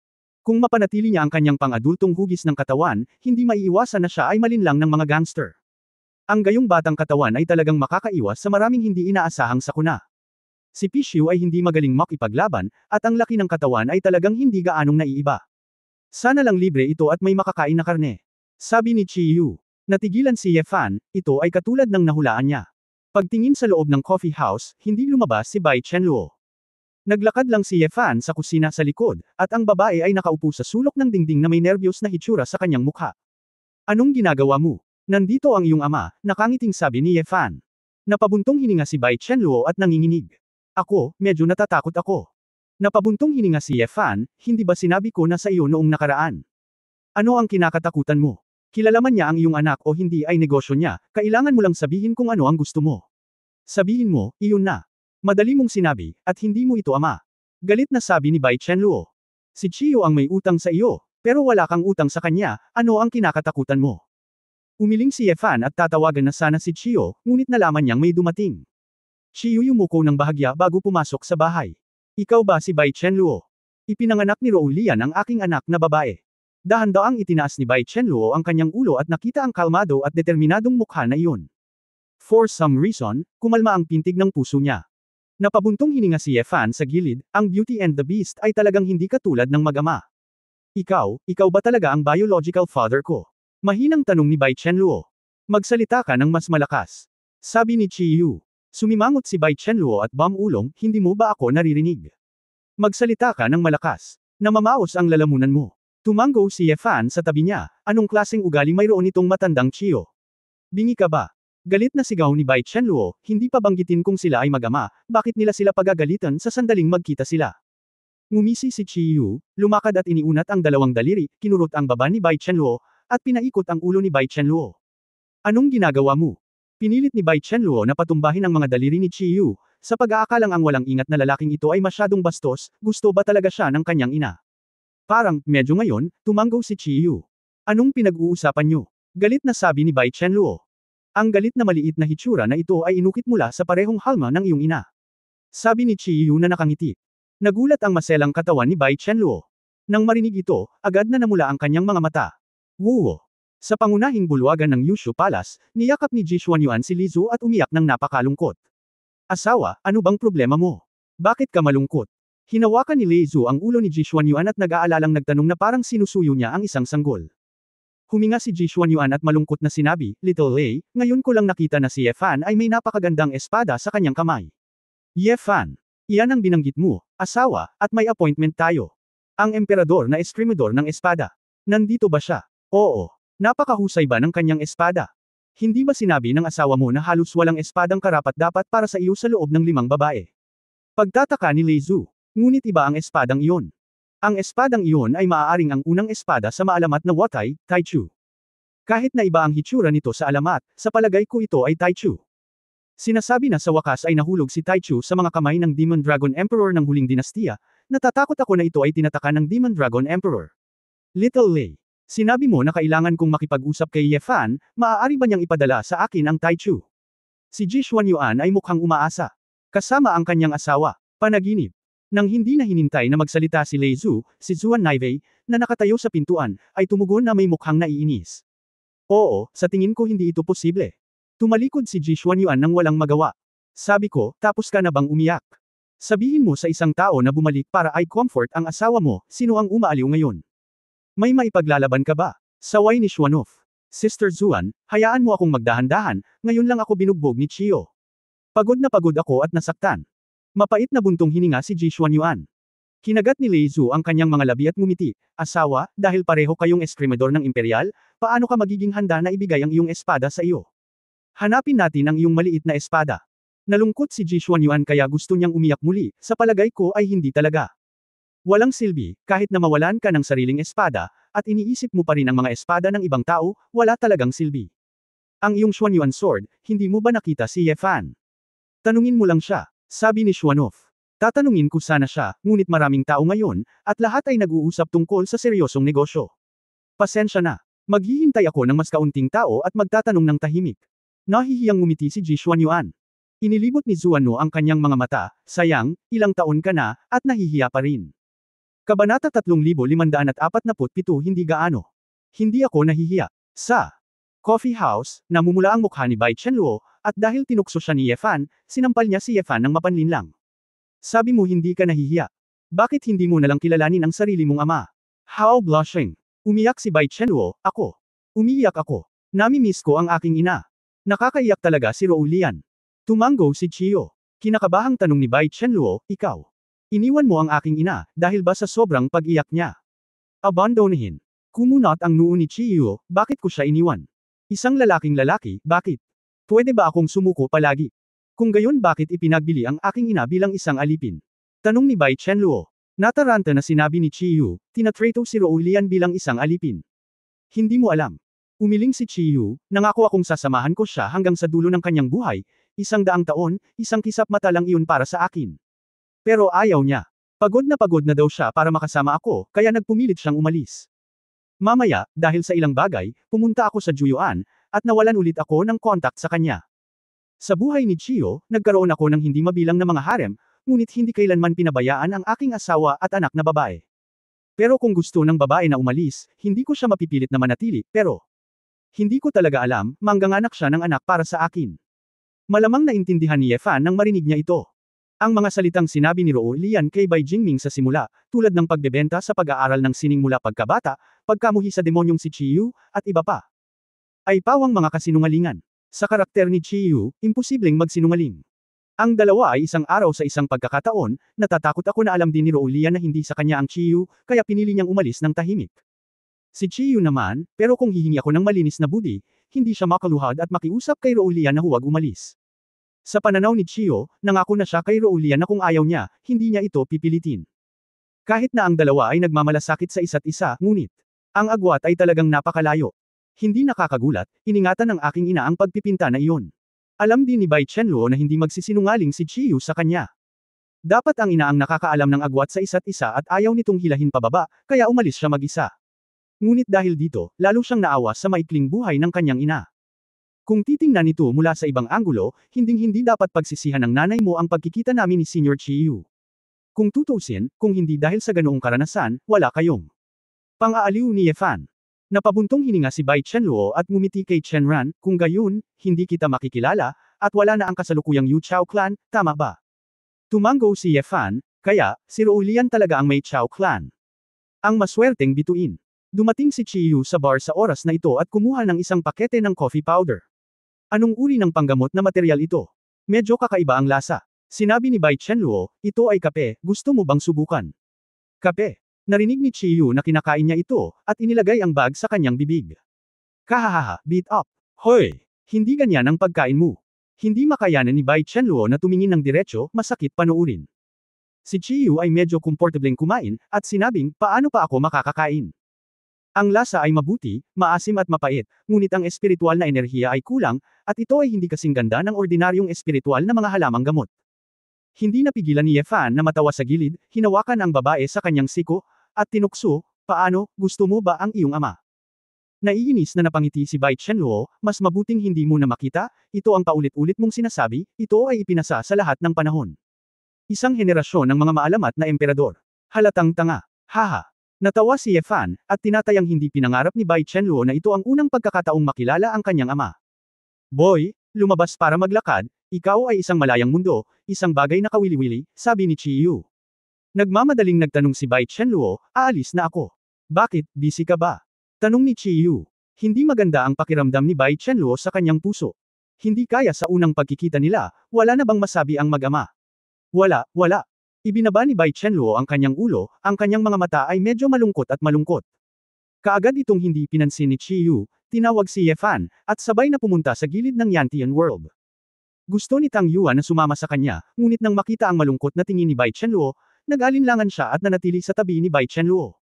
Kung mapanatili niya ang kanyang pang-adultong hugis ng katawan, hindi maiiwasan na siya ay malinlang ng mga gangster. Ang gayong batang katawan ay talagang makakaiwas sa maraming hindi inaasahang sakuna. Si Pishu ay hindi magaling makipaglaban, at ang laki ng katawan ay talagang hindi gaanong naiiba. Sana lang libre ito at may makakain na karne. Sabi ni Chiyu. Natigilan si Yefan, ito ay katulad ng nahulaan niya. Pagtingin sa loob ng coffee house, hindi lumabas si Bai Chenluo. Naglakad lang si Yefan sa kusina sa likod, at ang babae ay nakaupo sa sulok ng dingding na may nerbiyos na hitsura sa kanyang mukha. Anong ginagawa mo? Nandito ang iyong ama, nakangiting sabi ni Yefan. Napabuntong hininga si Bai Chenluo at nanginginig. Ako, medyo natatakot ako. Napabuntong hininga si Yefan, hindi ba sinabi ko na sa iyo noong nakaraan? Ano ang kinakatakutan mo? Kilala man niya ang iyong anak o hindi ay negosyo niya, kailangan mo lang sabihin kung ano ang gusto mo. Sabihin mo, iyon na. Madali mong sinabi, at hindi mo ito ama. Galit na sabi ni Bai Chenluo. Si Chiyo ang may utang sa iyo, pero wala kang utang sa kanya, ano ang kinakatakutan mo? Umiling si Yefan at tatawagan na sana si Chiyo, ngunit nalaman niyang may dumating. Chiyo yumuko ng bahagya bago pumasok sa bahay. Ikaw ba si Bai Chenluo? Ipinanganak ni Rou Lian ang aking anak na babae. Dahan-daang itinaas ni Bai Chenluo ang kanyang ulo at nakita ang kalmado at determinadong mukha na iyon. For some reason, kumalma ang pintig ng puso niya. Napabuntong hininga si Ye Fan sa gilid, ang Beauty and the Beast ay talagang hindi katulad ng mag-ama. Ikaw ba talaga ang biological father ko? Mahinang tanong ni Bai Chenluo. Magsalita ka ng mas malakas. Sabi ni Chi Yu. Sumimangot si Bai Chenluo at Ulong, hindi mo ba ako naririnig? Magsalita ka ng malakas. Namamaos ang lalamunan mo. Tumango si Ye Fan sa tabi niya, anong klaseng ugali mayroon itong matandang Chiyo? Bingi ka ba? Galit na sigaw ni Bai Chenluo, hindi pa banggitin kung sila ay mag-ama, bakit nila sila pagagalitan sa sandaling magkita sila? Ngumisi si Chi Yu, lumakad at iniunat ang dalawang daliri, kinurot ang baba ni Bai Chenluo, at pinaikot ang ulo ni Bai Chenluo. Anong ginagawa mo? Pinilit ni Bai Chenluo na patumbahin ang mga daliri ni Chi Yu, sa pag-aakalang ang walang ingat na lalaking ito ay masyadong bastos, gusto ba talaga siya ng kanyang ina? Parang, medyo ngayon, tumango si Chi Yu. Anong pinag-uusapan niyo? Galit na sabi ni Bai Chenluo. Ang galit na maliit na hitsura na ito ay inukit mula sa parehong halma ng iyong ina. Sabi ni Chi Yu na nakangiti. Nagulat ang maselang katawan ni Bai Chenluo. Nang marinig ito, agad na namula ang kanyang mga mata. Wuo! Sa pangunahing bulwagan ng Yushu Palace, niyakap ni Ji Xuanyuan si Li Zu at umiyak ng napakalungkot. Asawa, ano bang problema mo? Bakit ka malungkot? Hinawakan ni Li Zu ang ulo ni Ji Xuanyuan at nag-aalalang nagtanong na parang sinusuyo niya ang isang sanggol. Huminga si Ji Xuanyuan at malungkot na sinabi, Little Lei, ngayon ko lang nakita na si Ye Fan ay may napakagandang espada sa kanyang kamay. Ye Fan, iyan ang binanggit mo, asawa, at may appointment tayo. Ang emperador na eskrimador ng espada. Nandito ba siya? Oo. Napakahusay ba ng kanyang espada? Hindi ba sinabi ng asawa mo na halos walang espadang karapat-dapat para sa iyo sa loob ng 5 babae? Pagtataka ni Li Zu. Ngunit iba ang espadang iyon. Ang espadang iyon ay maaaring ang unang espada sa maalamat na Watai, Taichu. Kahit na iba ang hitsura nito sa alamat, sa palagay ko ito ay Taichu. Sinasabi na sa wakas ay nahulog si Taichu sa mga kamay ng Demon Dragon Emperor ng huling dinastiya, natatakot ako na ito ay tinataka ng Demon Dragon Emperor. Little Lei. Sinabi mo na kailangan kong makipag-usap kay Ye Fan, maaari ba niyang ipadala sa akin ang Taichu? Si Ji Xuanyuan ay mukhang umaasa. Kasama ang kanyang asawa. Panaginip. Nang hindi na hinintay na magsalita si Lei Zu, si Zuan Naivei, na nakatayo sa pintuan, ay tumugon na may mukhang naiinis. Oo, sa tingin ko hindi ito posible. Tumalikod si Ji Xuanyuan nang walang magawa. Sabi ko, tapos ka na bang umiyak? Sabihin mo sa isang tao na bumalik para i-comfort ang asawa mo, sino ang umaaliw ngayon? May maipaglalaban ka ba? Saway ni Xuanov. Sister Zuan, hayaan mo akong magdahan-dahan, ngayon lang ako binugbog ni Chiyo. Pagod na pagod ako at nasaktan. Mapait na buntong hininga si Ji Xuanyuan. Kinagat ni Lei Zu ang kanyang mga labi at ngumiti, asawa, dahil pareho kayong eskrimador ng imperial, paano ka magiging handa na ibigay ang iyong espada sa iyo? Hanapin natin ang iyong maliit na espada. Nalungkot si Ji Xuanyuan kaya gusto niyang umiyak muli, sa palagay ko ay hindi talaga. Walang silbi, kahit na mawalan ka ng sariling espada, at iniisip mo pa rin ang mga espada ng ibang tao, wala talagang silbi. Ang iyong Xuanyuan sword, hindi mo ba nakita si Ye Fan? Tanungin mo lang siya, sabi ni Xuanov. Tatanungin ko sana siya, ngunit maraming tao ngayon, at lahat ay nag-uusap tungkol sa seryosong negosyo. Pasensya na. Maghihintay ako ng mas kaunting tao at magtatanong ng tahimik. Nahihiyang ngumiti si Ji Xuanyuan. Inilibot ni Zuano ang kanyang mga mata, sayang, ilang taon ka na, at nahihiya pa rin. Kabanata 3547 Hindi gaano. Hindi ako nahihiya. Sa coffee house, namumula ang mukha ni Bai Chenluo, at dahil tinukso siya ni Ye Fan, sinampal niya si Ye Fan ng mapanlinlang. Sabi mo hindi ka nahihiya. Bakit hindi mo nalang kilalanin ang sarili mong ama? How blushing. Umiyak si Bai Chenluo, ako. Umiiyak ako. Nami-miss ko ang aking ina. Nakakaiyak talaga si Rou Lian. Tumango si Chiyo. Kinakabahang tanong ni Bai Chenluo, ikaw. Iniwan mo ang aking ina, dahil ba sa sobrang pag-iyak niya? Abandonahin. Kumunat ang noo ni Chiyo, bakit ko siya iniwan? Isang lalaking lalaki, bakit? Pwede ba akong sumuko palagi? Kung gayon bakit ipinagbili ang aking ina bilang isang alipin? Tanong ni Bai Chenluo. Nataranta na sinabi ni Chiyo, tinatrato si Rou Lian bilang isang alipin. Hindi mo alam. Umiling si Chiyo, nangako akong sasamahan ko siya hanggang sa dulo ng kanyang buhay, 100 taon, isang kisap mata lang iyon para sa akin. Pero ayaw niya. Pagod na daw siya para makasama ako, kaya nagpumilit siyang umalis. Mamaya, dahil sa ilang bagay, pumunta ako sa Juyuan, at nawalan ulit ako ng kontak sa kanya. Sa buhay ni Chiyo, nagkaroon ako ng hindi mabilang na mga harem, ngunit hindi kailanman pinabayaan ang aking asawa at anak na babae. Pero kung gusto ng babae na umalis, hindi ko siya mapipilit na manatili, pero hindi ko talaga alam, mangganganak siya ng anak para sa akin. Malamang naintindihan ni Ye Fan nang marinig niya ito. Ang mga salitang sinabi ni Rou Lian kay Bai Jingming sa simula, tulad ng pagbebenta sa pag-aaral ng sining mula pagkabata, pagkamuhi sa demonyong si Chiyu, at iba pa, ay pawang mga kasinungalingan. Sa karakter ni Chiyu, imposibleng magsinungaling. Ang dalawa ay isang araw sa isang pagkakataon, natatakot ako na alam din ni Rou Lian na hindi sa kanya ang Chiyu, kaya pinili niyang umalis ng tahimik. Si Chiyu naman, pero kung hihingi ako ng malinis na budi, hindi siya makaluhad at makiusap kay Rou Lian na huwag umalis. Sa pananaw ni Chiyu, nangako na siya kay Rou Lian na kung ayaw niya, hindi niya ito pipilitin. Kahit na ang dalawa ay nagmamalasakit sa isa't isa, ngunit, ang agwat ay talagang napakalayo. Hindi nakakagulat, iningatan ng aking ina ang pagpipinta na iyon. Alam din ni Bai Chenluo na hindi magsisinungaling si Chiyu sa kanya. Dapat ang ina ang nakakaalam ng agwat sa isa't isa at ayaw nitong hilahin pababa, kaya umalis siya mag-isa. Ngunit dahil dito, lalo siyang naawa sa maikling buhay ng kanyang ina. Kung titingnan ito mula sa ibang anggulo, hinding-hindi dapat pagsisihan ng nanay mo ang pagkikita namin ni Senior Chiyu. Kung tutuusin, kung hindi dahil sa ganoong karanasan, wala kayong pang-aaliw ni Ye Fan. Napabuntong hininga si Bai Chenluo at ngumiti kay Chen Ran, kung gayon, hindi kita makikilala, at wala na ang kasalukuyang Yu Chao clan, tama ba? Tumango si Ye Fan, kaya, si Rou Lian talaga ang may Chao clan. Ang maswerteng bituin. Dumating si Chiyu sa bar sa oras na ito at kumuha ng isang pakete ng coffee powder. Anong uri ng panggamot na materyal ito? Medyo kakaiba ang lasa. Sinabi ni Bai Chenluo, ito ay kape, gusto mo bang subukan? Kape. Narinig ni Chiyu na kinakain niya ito, at inilagay ang bag sa kanyang bibig. Kahahaha, beat up. Hoy! Hindi ganyan ang pagkain mo. Hindi makayanan ni Bai Chenluo na tumingin ng diretso, masakit panoorin. Si Chiyu ay medyo komportableng kumain, at sinabing, paano pa ako makakakain? Ang lasa ay mabuti, maasim at mapait, ngunit ang espiritual na enerhiya ay kulang, at ito ay hindi kasing ganda ng ordinaryong espiritual na mga halamang gamot. Hindi napigilan ni Ye Fan na matawa sa gilid, hinawakan ang babae sa kanyang siko, at tinukso, paano, gusto mo ba ang iyong ama? Naiinis na napangiti si Bai Chenluo, mas mabuting hindi mo na makita, ito ang paulit-ulit mong sinasabi, ito ay ipinasa sa lahat ng panahon. Isang henerasyon ng mga maalamat na emperador. Halatang tanga. Haha. Natawa si Ye Fan, at tinatayang hindi pinangarap ni Bai Chenluo na ito ang unang pagkakataong makilala ang kanyang ama. Boy, lumabas para maglakad, ikaw ay isang malayang mundo, isang bagay na kawili-wili, sabi ni Chiyu. Nagmamadaling nagtanong si Bai Chenluo, aalis na ako. Bakit, busy ka ba? Tanong ni Chiyu. Hindi maganda ang pakiramdam ni Bai Chenluo sa kanyang puso. Hindi kaya sa unang pagkikita nila, wala na bang masabi ang mag-ama? Wala. Ibinaba ni Bai Chenluo ang kanyang ulo, ang kanyang mga mata ay medyo malungkot at malungkot. Kaagad itong hindi pinansin ni Chiyu, tinawag si Ye Fan, at sabay na pumunta sa gilid ng Yantian World. Gusto ni Tang Yuan na sumama sa kanya, ngunit nang makita ang malungkot na tingin ni Bai Chenluo, nag-alinlangan siya at nanatili sa tabi ni Bai Chenluo.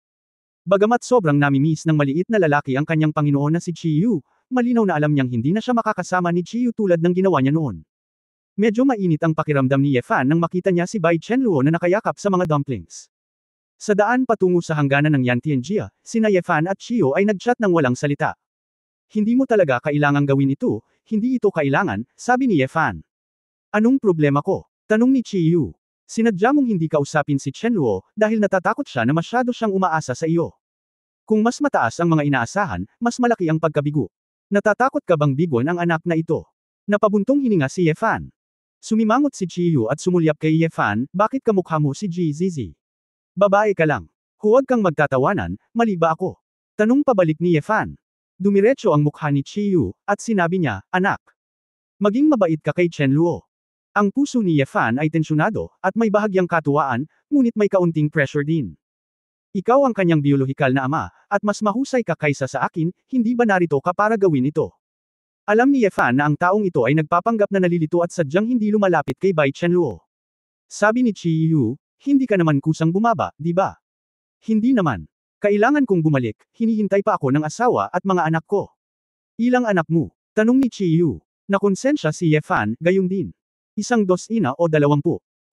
Bagamat sobrang namimiss ng maliit na lalaki ang kanyang Panginoon na si Chiyu, malinaw na alam niyang hindi na siya makakasama ni Chiyu tulad ng ginawa niya noon. Medyo mainit ang pakiramdam ni Ye Fan nang makita niya si Bai Chenluo na nakayakap sa mga dumplings. Sa daan patungo sa hangganan ng Yantianjia, sina Ye Fan at Chiyu ay nagchat ng walang salita. Hindi mo talaga kailangang gawin ito, hindi ito kailangan, sabi ni Ye Fan. Anong problema ko? Tanong ni Chiyu. Sinadya mong hindi kausapin si Chenluo, dahil natatakot siya na masyado siyang umaasa sa iyo. Kung mas mataas ang mga inaasahan, mas malaki ang pagkabigo. Natatakot ka bang bigon ang anak na ito? Napabuntong hininga si Ye Fan. Sumimangot si Chiyu at sumulyap kay Ye Fan, bakit kamukha mo si Zizi? Babae ka lang. Huwag kang magtatawanan, mali ba ako? Tanong pabalik ni Ye Fan. Dumiretso ang mukha ni Chiyu, at sinabi niya, anak. Maging mabait ka kay Chenluo. Ang puso ni Ye Fan ay tensyonado, at may bahagyang katuwaan, ngunit may kaunting pressure din. Ikaw ang kanyang biolohikal na ama, at mas mahusay ka kaysa sa akin, hindi ba narito ka para gawin ito? Alam ni Ye Fan na ang taong ito ay nagpapanggap na nalilito at sadyang hindi lumalapit kay Bai Chenluo. Sabi ni Chiyu, hindi ka naman kusang bumaba, di ba? Hindi naman. Kailangan kong bumalik, hinihintay pa ako ng asawa at mga anak ko. Ilang anak mo? Tanong ni Chiyu. Nakonsensya si Ye Fan, gayon din. 1 dosina o 20.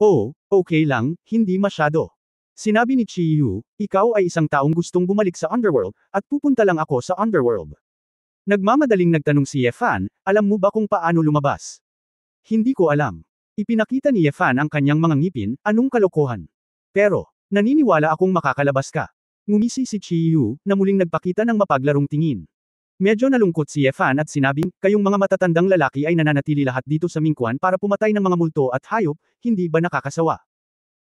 Oo, okay lang, hindi masyado. Sinabi ni Chiyu, ikaw ay isang taong gustong bumalik sa underworld, at pupunta lang ako sa underworld. Nagmamadaling nagtanong si Ye Fan, alam mo ba kung paano lumabas? Hindi ko alam. Ipinakita ni Yefan ang kanyang mga ngipin, anong kalokohan. Pero, naniniwala akong makakalabas ka. Ngumisi si Chiyu, na muling nagpakita ng mapaglarong tingin. Medyo nalungkot si Yefan at sinabing, kayong mga matatandang lalaki ay nananatili lahat dito sa Mingkuan para pumatay ng mga multo at hayop, hindi ba nakakasawa?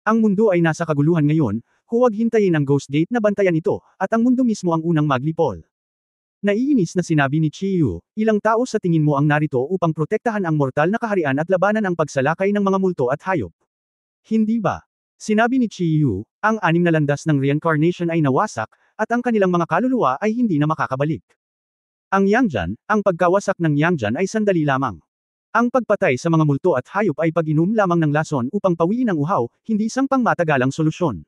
Ang mundo ay nasa kaguluhan ngayon, huwag hintayin ang Ghost Gate na bantayan ito, at ang mundo mismo ang unang maglipol. Naiinis na sinabi ni Chiyu, ilang tao sa tingin mo ang narito upang protektahan ang mortal na kaharian at labanan ang pagsalakay ng mga multo at hayop? Hindi ba? Sinabi ni Chiyu, ang 6 na landas ng reincarnation ay nawasak, at ang kanilang mga kaluluwa ay hindi na makakabalik. Ang Yangjan, ang pagkawasak ng Yangjan ay sandali lamang. Ang pagpatay sa mga multo at hayop ay pag-inom lamang ng lason upang pawiin ang uhaw, hindi isang pangmatagalang solusyon.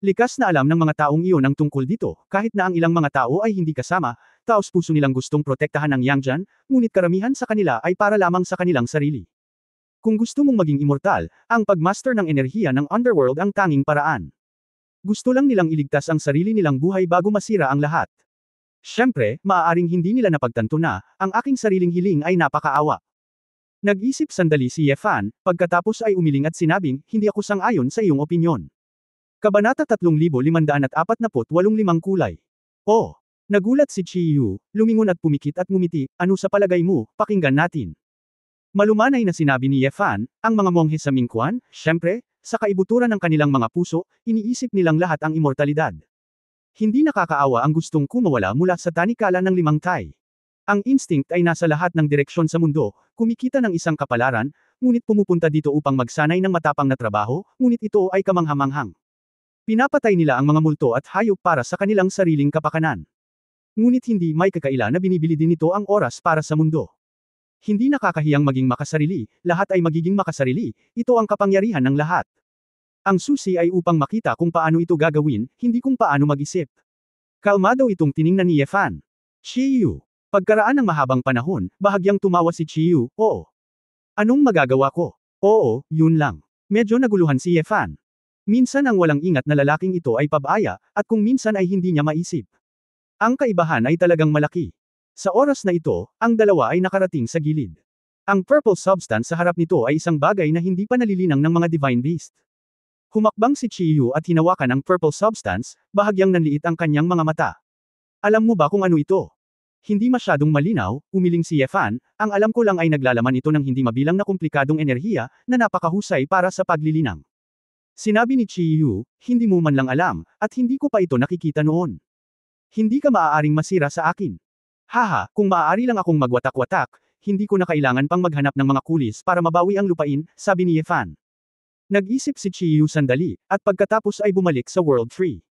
Likas na alam ng mga taong iyon ang tungkol dito, kahit na ang ilang mga tao ay hindi kasama, taos-puso nilang gustong protektahan ang Yangjan, ngunit karamihan sa kanila ay para lamang sa kanilang sarili. Kung gusto mong maging immortal, ang pagmaster ng enerhiya ng underworld ang tanging paraan. Gusto lang nilang iligtas ang sarili nilang buhay bago masira ang lahat. Siyempre, maaaring hindi nila napagtanto na, ang aking sariling hiling ay napakaawa. Nag-isip sandali si Yefan, pagkatapos ay umiling at sinabing, hindi ako sang-ayon sa iyong opinyon. Kabanata 3548 kulay. Oh! Nagulat si Chiyu, lumingon at pumikit at ngumiti, ano sa palagay mo, pakinggan natin. Malumanay na sinabi ni Yefan, ang mga monghe sa Mingkuan, siyempre, sa kaibuturan ng kanilang mga puso, iniisip nilang lahat ang immortalidad. Hindi nakakaawa ang gustong kumawala mula sa tanikala ng 5 tay. Ang instinct ay nasa lahat ng direksyon sa mundo, kumikita ng isang kapalaran, ngunit pumupunta dito upang magsanay ng matapang na trabaho, ngunit ito ay kamanghamanghang. Pinapatay nila ang mga multo at hayop para sa kanilang sariling kapakanan. Ngunit hindi may kakaila na binibili din ito ang oras para sa mundo. Hindi nakakahiyang maging makasarili, lahat ay magiging makasarili, ito ang kapangyarihan ng lahat. Ang susi ay upang makita kung paano ito gagawin, hindi kung paano mag-isip. Kalmado itong tiningnan ni Yefan. Chiyu. Pagkaraan ng mahabang panahon, bahagyang tumawa si Chiyu, oo. Anong magagawa ko? Oo, yun lang. Medyo naguluhan si Yefan. Minsan ang walang ingat na lalaking ito ay pabaya, at kung minsan ay hindi niya maisip. Ang kaibahan ay talagang malaki. Sa oras na ito, ang dalawa ay nakarating sa gilid. Ang purple substance sa harap nito ay isang bagay na hindi pa nalilinang ng mga divine beast. Humakbang si Chiyu at hinawakan ang purple substance, bahagyang nanliit ang kanyang mga mata. Alam mo ba kung ano ito? Hindi masyadong malinaw, umiling si Yefan, ang alam ko lang ay naglalaman ito ng hindi mabilang na komplikadong enerhiya, na napakahusay para sa paglilinang. Sinabi ni Chiyu, hindi mo man lang alam, at hindi ko pa ito nakikita noon. Hindi ka maaaring masira sa akin. Haha, kung maaari lang akong magwatak-watak, hindi ko na kailangan pang maghanap ng mga kulis para mabawi ang lupain, sabi ni Yefan. Nag-isip si Chiyu sandali, at pagkatapos ay bumalik sa World Tree.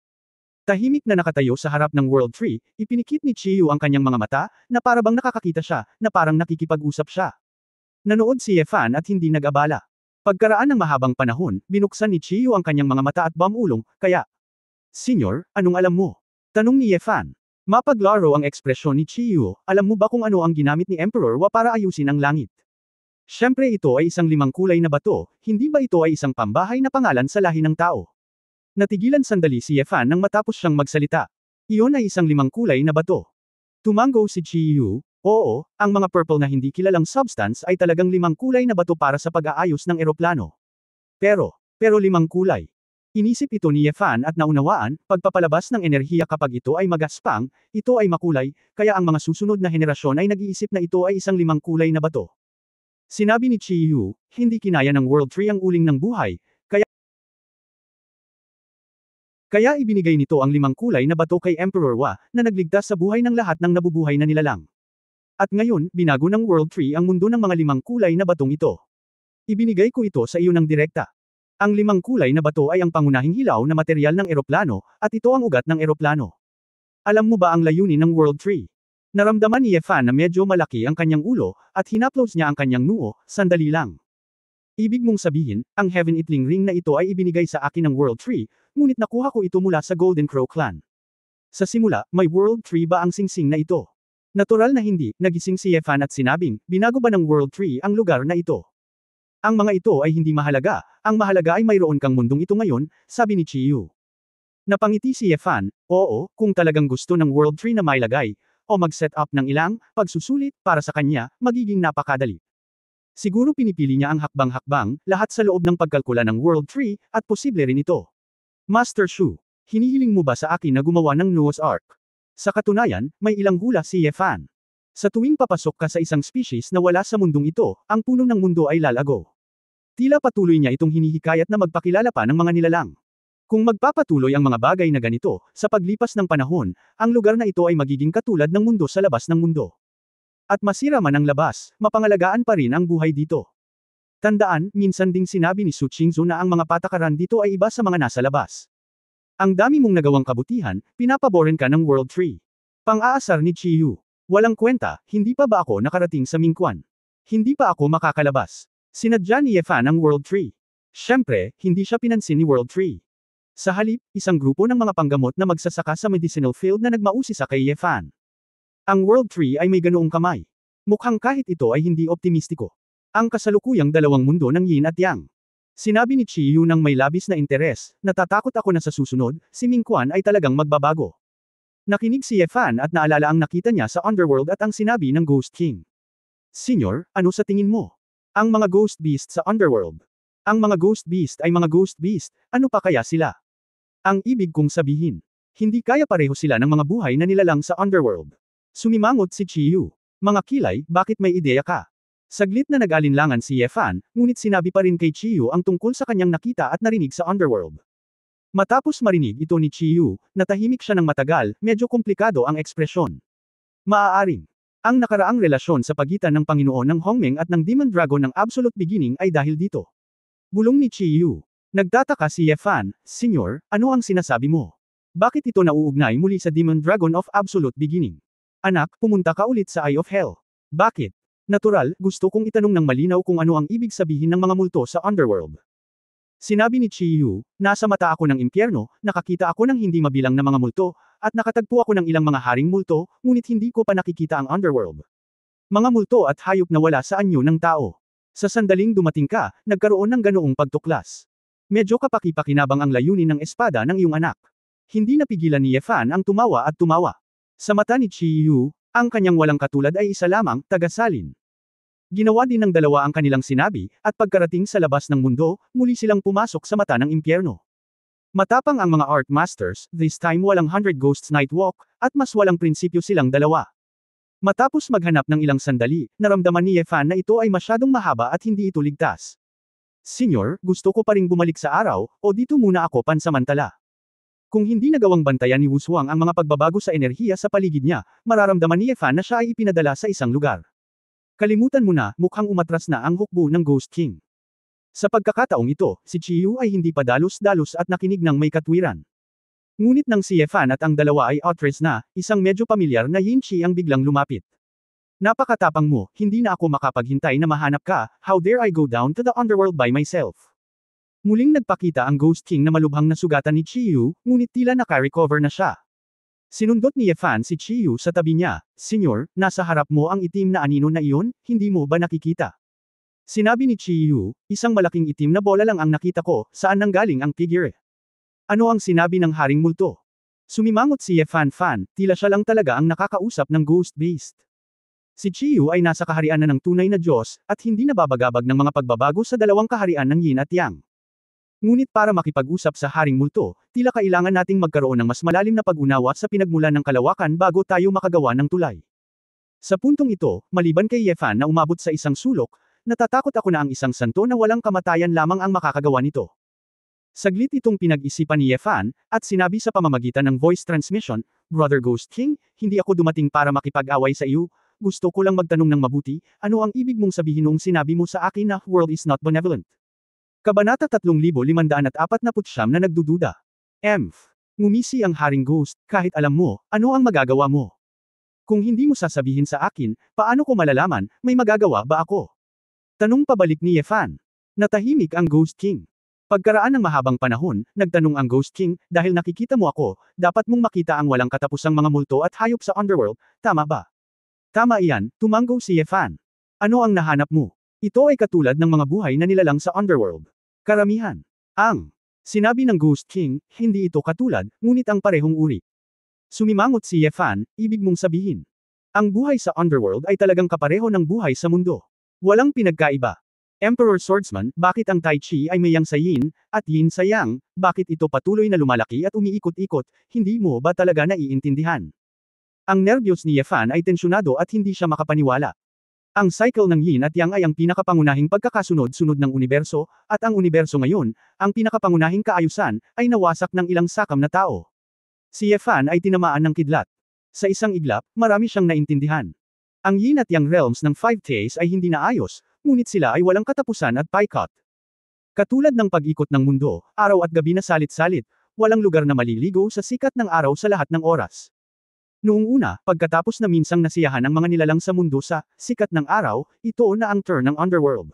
Tahimik na nakatayo sa harap ng World Tree, ipinikit ni Chiyu ang kanyang mga mata, na parabang nakakakita siya, na parang nakikipag-usap siya. Nanood si Yefan at hindi nag-abala. Pagkaraan ng mahabang panahon, binuksan ni Chiyu ang kanyang mga mata at bumulong, kaya, Senyor, anong alam mo? Tanong ni Yefan. Mapaglaro ang ekspresyon ni Chiyu, alam mo ba kung ano ang ginamit ni Emperor Wa para ayusin ang langit? Siyempre ito ay isang 5 kulay na bato, hindi ba ito ay isang pambahay na pangalan sa lahi ng tao? Natigilan sandali si Yefan nang matapos siyang magsalita. Iyon ay isang 5 kulay na bato. Tumango si Chiyu, oo, ang mga purple na hindi kilalang substance ay talagang 5 kulay na bato para sa pag-aayos ng eroplano. Pero 5 kulay. Inisip ito ni Yefan at naunawaan, pagpapalabas ng enerhiya kapag ito ay magaspang, ito ay makulay, kaya ang mga susunod na henerasyon ay nag-iisip na ito ay isang 5 kulay na bato. Sinabi ni Chiyu, hindi kinaya ng World Tree ang uling ng buhay, kaya ibinigay nito ang 5 kulay na bato kay Emperor Wa, na nagligtas sa buhay ng lahat ng nabubuhay na nilalang. At ngayon, binago ng World Tree ang mundo ng mga 5 kulay na batong ito. Ibinigay ko ito sa iyo ng direkta. Ang 5 kulay na bato ay ang pangunahing hilaw na materyal ng eroplano, at ito ang ugat ng eroplano. Alam mo ba ang layunin ng World Tree? Naramdaman ni Yefan na medyo malaki ang kanyang ulo, at hinaplos niya ang kanyang noo, sandali lang. Ibig mong sabihin, ang Heaven Eatling Ring na ito ay ibinigay sa akin ng World Tree, ngunit nakuha ko ito mula sa Golden Crow Clan. Sa simula, may World Tree ba ang singsing na ito? Natural na hindi, nagising si Yefan at sinabing, binago ba ng World Tree ang lugar na ito? Ang mga ito ay hindi mahalaga, ang mahalaga ay mayroon kang mundong ito ngayon, sabi ni Chiyu. Napangiti si Yefan, oo, kung talagang gusto ng World Tree na mailagay, o mag-set up ng ilang, pagsusulit, para sa kanya, magiging napakadali. Siguro pinipili niya ang hakbang-hakbang, lahat sa loob ng pagkalkula ng World Tree, at posible rin ito. Master Shu, hinihiling mo ba sa akin na gumawa ng Noah's Ark? Sa katunayan, may ilang hula si Ye Fan. Sa tuwing papasok ka sa isang species na wala sa mundong ito, ang puno ng mundo ay lalago. Tila patuloy niya itong hinihikayat na magpakilala pa ng mga nilalang. Kung magpapatuloy ang mga bagay na ganito, sa paglipas ng panahon, ang lugar na ito ay magiging katulad ng mundo sa labas ng mundo. At masira man ang labas, mapangalagaan pa rin ang buhay dito. Tandaan, minsan ding sinabi ni Su Qingzu na ang mga patakaran dito ay iba sa mga nasa labas. Ang dami mong nagawang kabutihan, pinapaboren ka ng World Tree. Pang-aasar ni Chiyu. Walang kwenta, hindi pa ba ako nakarating sa Mingquan? Hindi pa ako makakalabas. Sinadya ni Ye Fan ang World Tree. Siyempre, hindi siya pinansin ni World Tree. Sa halip, isang grupo ng mga panggamot na magsasaka sa medicinal field na nagmausisa kay Ye Fan. Ang World Tree ay may ganoong kamay. Mukhang kahit ito ay hindi optimistiko. Ang kasalukuyang dalawang mundo ng Yin at Yang. Sinabi ni Chiyu nang may labis na interes, natatakot ako na sa susunod, si Mingquan ay talagang magbabago. Nakinig si Ye Fan at naalala ang nakita niya sa Underworld at ang sinabi ng Ghost King. Senyor, ano sa tingin mo? Ang mga Ghost Beast sa Underworld. Ang mga Ghost Beast ay mga Ghost Beast, ano pa kaya sila? Ang ibig kong sabihin, hindi kaya pareho sila ng mga buhay na nilalang sa Underworld. Sumimangot si Chiyu. Mga kilay, bakit may ideya ka? Saglit na nag-alinlangan si Ye Fan, ngunit sinabi pa rin kay Chiyu ang tungkol sa kanyang nakita at narinig sa Underworld. Matapos marinig ito ni Chiyu, natahimik siya ng matagal, medyo komplikado ang ekspresyon. Maaaring, ang nakaraang relasyon sa pagitan ng Panginoon ng Hongmeng at ng Demon Dragon ng Absolute Beginning ay dahil dito. Bulong ni Chiyu. Nagtataka si Ye Fan, Senyor, ano ang sinasabi mo? Bakit ito nauugnay muli sa Demon Dragon of Absolute Beginning? Anak, pumunta ka ulit sa Eye of Hell. Bakit? Natural, gusto kong itanong ng malinaw kung ano ang ibig sabihin ng mga multo sa Underworld. Sinabi ni Chiyu, nasa mata ako ng impyerno, nakakita ako ng hindi mabilang na mga multo, at nakatagpo ako ng ilang mga haring multo, ngunit hindi ko pa nakikita ang Underworld. Mga multo at hayop na wala sa anyo ng tao. Sa sandaling dumating ka, nagkaroon ng ganoong pagtuklas. Medyo kapaki-pakinabang ang layunin ng espada ng iyong anak. Hindi napigilan ni Ye Fan ang tumawa at tumawa. Sa mata ni Chiyu, ang kanyang walang katulad ay isa lamang, tagasalin. Ginawa din ng dalawa ang kanilang sinabi, at pagkarating sa labas ng mundo, muli silang pumasok sa mata ng impyerno. Matapang ang mga art masters, this time walang 100 Ghosts Night Walk, at mas walang prinsipyo silang dalawa. Matapos maghanap ng ilang sandali, naramdaman ni Ye Fan na ito ay masyadong mahaba at hindi ito ligtas. Senyor, gusto ko pa ring bumalik sa araw, o dito muna ako pansamantala. Kung hindi nagawang bantayan ni Wu Suang ang mga pagbabago sa enerhiya sa paligid niya, mararamdaman ni Ye Fan na siya ay ipinadala sa isang lugar. Kalimutan mo na, mukhang umatras na ang hukbo ng Ghost King. Sa pagkakataong ito, si Chiyu ay hindi pa dalos-dalos at nakinig ng may katwiran. Ngunit nang si Ye Fan at ang dalawa ay outres na, isang medyo pamilyar na Yin Chi ang biglang lumapit. Napakatapang mo, hindi na ako makapaghintay na mahanap ka, how dare I go down to the underworld by myself. Muling nagpakita ang Ghost King na malubhang nasugatan ni Chiyu, ngunit tila naka-recover na siya. Sinundot ni Ye Fan si Chiyu sa tabi niya, Senyor, nasa harap mo ang itim na anino na iyon, hindi mo ba nakikita? Sinabi ni Chiyu, isang malaking itim na bola lang ang nakita ko, saan nanggaling ang figure? Ano ang sinabi ng Haring Multo? Sumimangot si Ye Fan, tila siya lang talaga ang nakakausap ng Ghost Beast. Si Chiyu ay nasa kaharian na ng tunay na Diyos, at hindi nababagabag ng mga pagbabago sa dalawang kaharian ng Yin at Yang. Ngunit para makipag-usap sa Haring Multo, tila kailangan nating magkaroon ng mas malalim na pag-unawa sa pinagmulan ng kalawakan bago tayo makagawa ng tulay. Sa puntong ito, maliban kay Ye Fan na umabot sa isang sulok, natatakot ako na ang isang santo na walang kamatayan lamang ang makakagawa nito. Saglit itong pinag-isipan ni Ye Fan, at sinabi sa pamamagitan ng voice transmission, Brother Ghost King, hindi ako dumating para makipag-away sa iyo, gusto ko lang magtanong ng mabuti, ano ang ibig mong sabihin noong sinabi mo sa akin na world is not benevolent? Kabanata 3549 na nagdududa. Ngumisi ang Haring Ghost, kahit alam mo, ano ang magagawa mo? Kung hindi mo sasabihin sa akin, paano ko malalaman, may magagawa ba ako? Tanong pabalik ni Ye Fan. Natahimik ang Ghost King. Pagkaraan ng mahabang panahon, nagtanong ang Ghost King, dahil nakikita mo ako, dapat mong makita ang walang katapusang mga multo at hayop sa underworld, tama ba? Tama iyan, tumanggo si Ye Fan. Ano ang nahanap mo? Ito ay katulad ng mga buhay na nilalang sa underworld. Karamihan. Sinabi ng Ghost King, hindi ito katulad, ngunit ang parehong uri. Sumimangot si Ye Fan, ibig mong sabihin. Ang buhay sa underworld ay talagang kapareho ng buhay sa mundo. Walang pinagkaiba. Emperor Swordsman, bakit ang Tai Chi ay may yang sa yin, at yin sa yang, bakit ito patuloy na lumalaki at umiikot-ikot, hindi mo ba talaga naiintindihan? Ang nervyos ni Ye Fan ay tensyonado at hindi siya makapaniwala. Ang cycle ng yin at yang ay ang pinakapangunahing pagkakasunod-sunod ng universo, at ang universo ngayon, ang pinakapangunahing kaayusan, ay nawasak ng ilang sakam na tao. Si Ye Fan ay tinamaan ng kidlat. Sa isang iglap, marami siyang naintindihan. Ang yin at yang realms ng 5 Tays ay hindi naayos, ngunit sila ay walang katapusan at paikot. Katulad ng pag-ikot ng mundo, araw at gabi na salit-salit, walang lugar na maliligo sa sikat ng araw sa lahat ng oras. Noong una, pagkatapos na minsang nasiyahan ang mga nilalang sa mundo sa sikat ng araw, ito na ang turn ng underworld.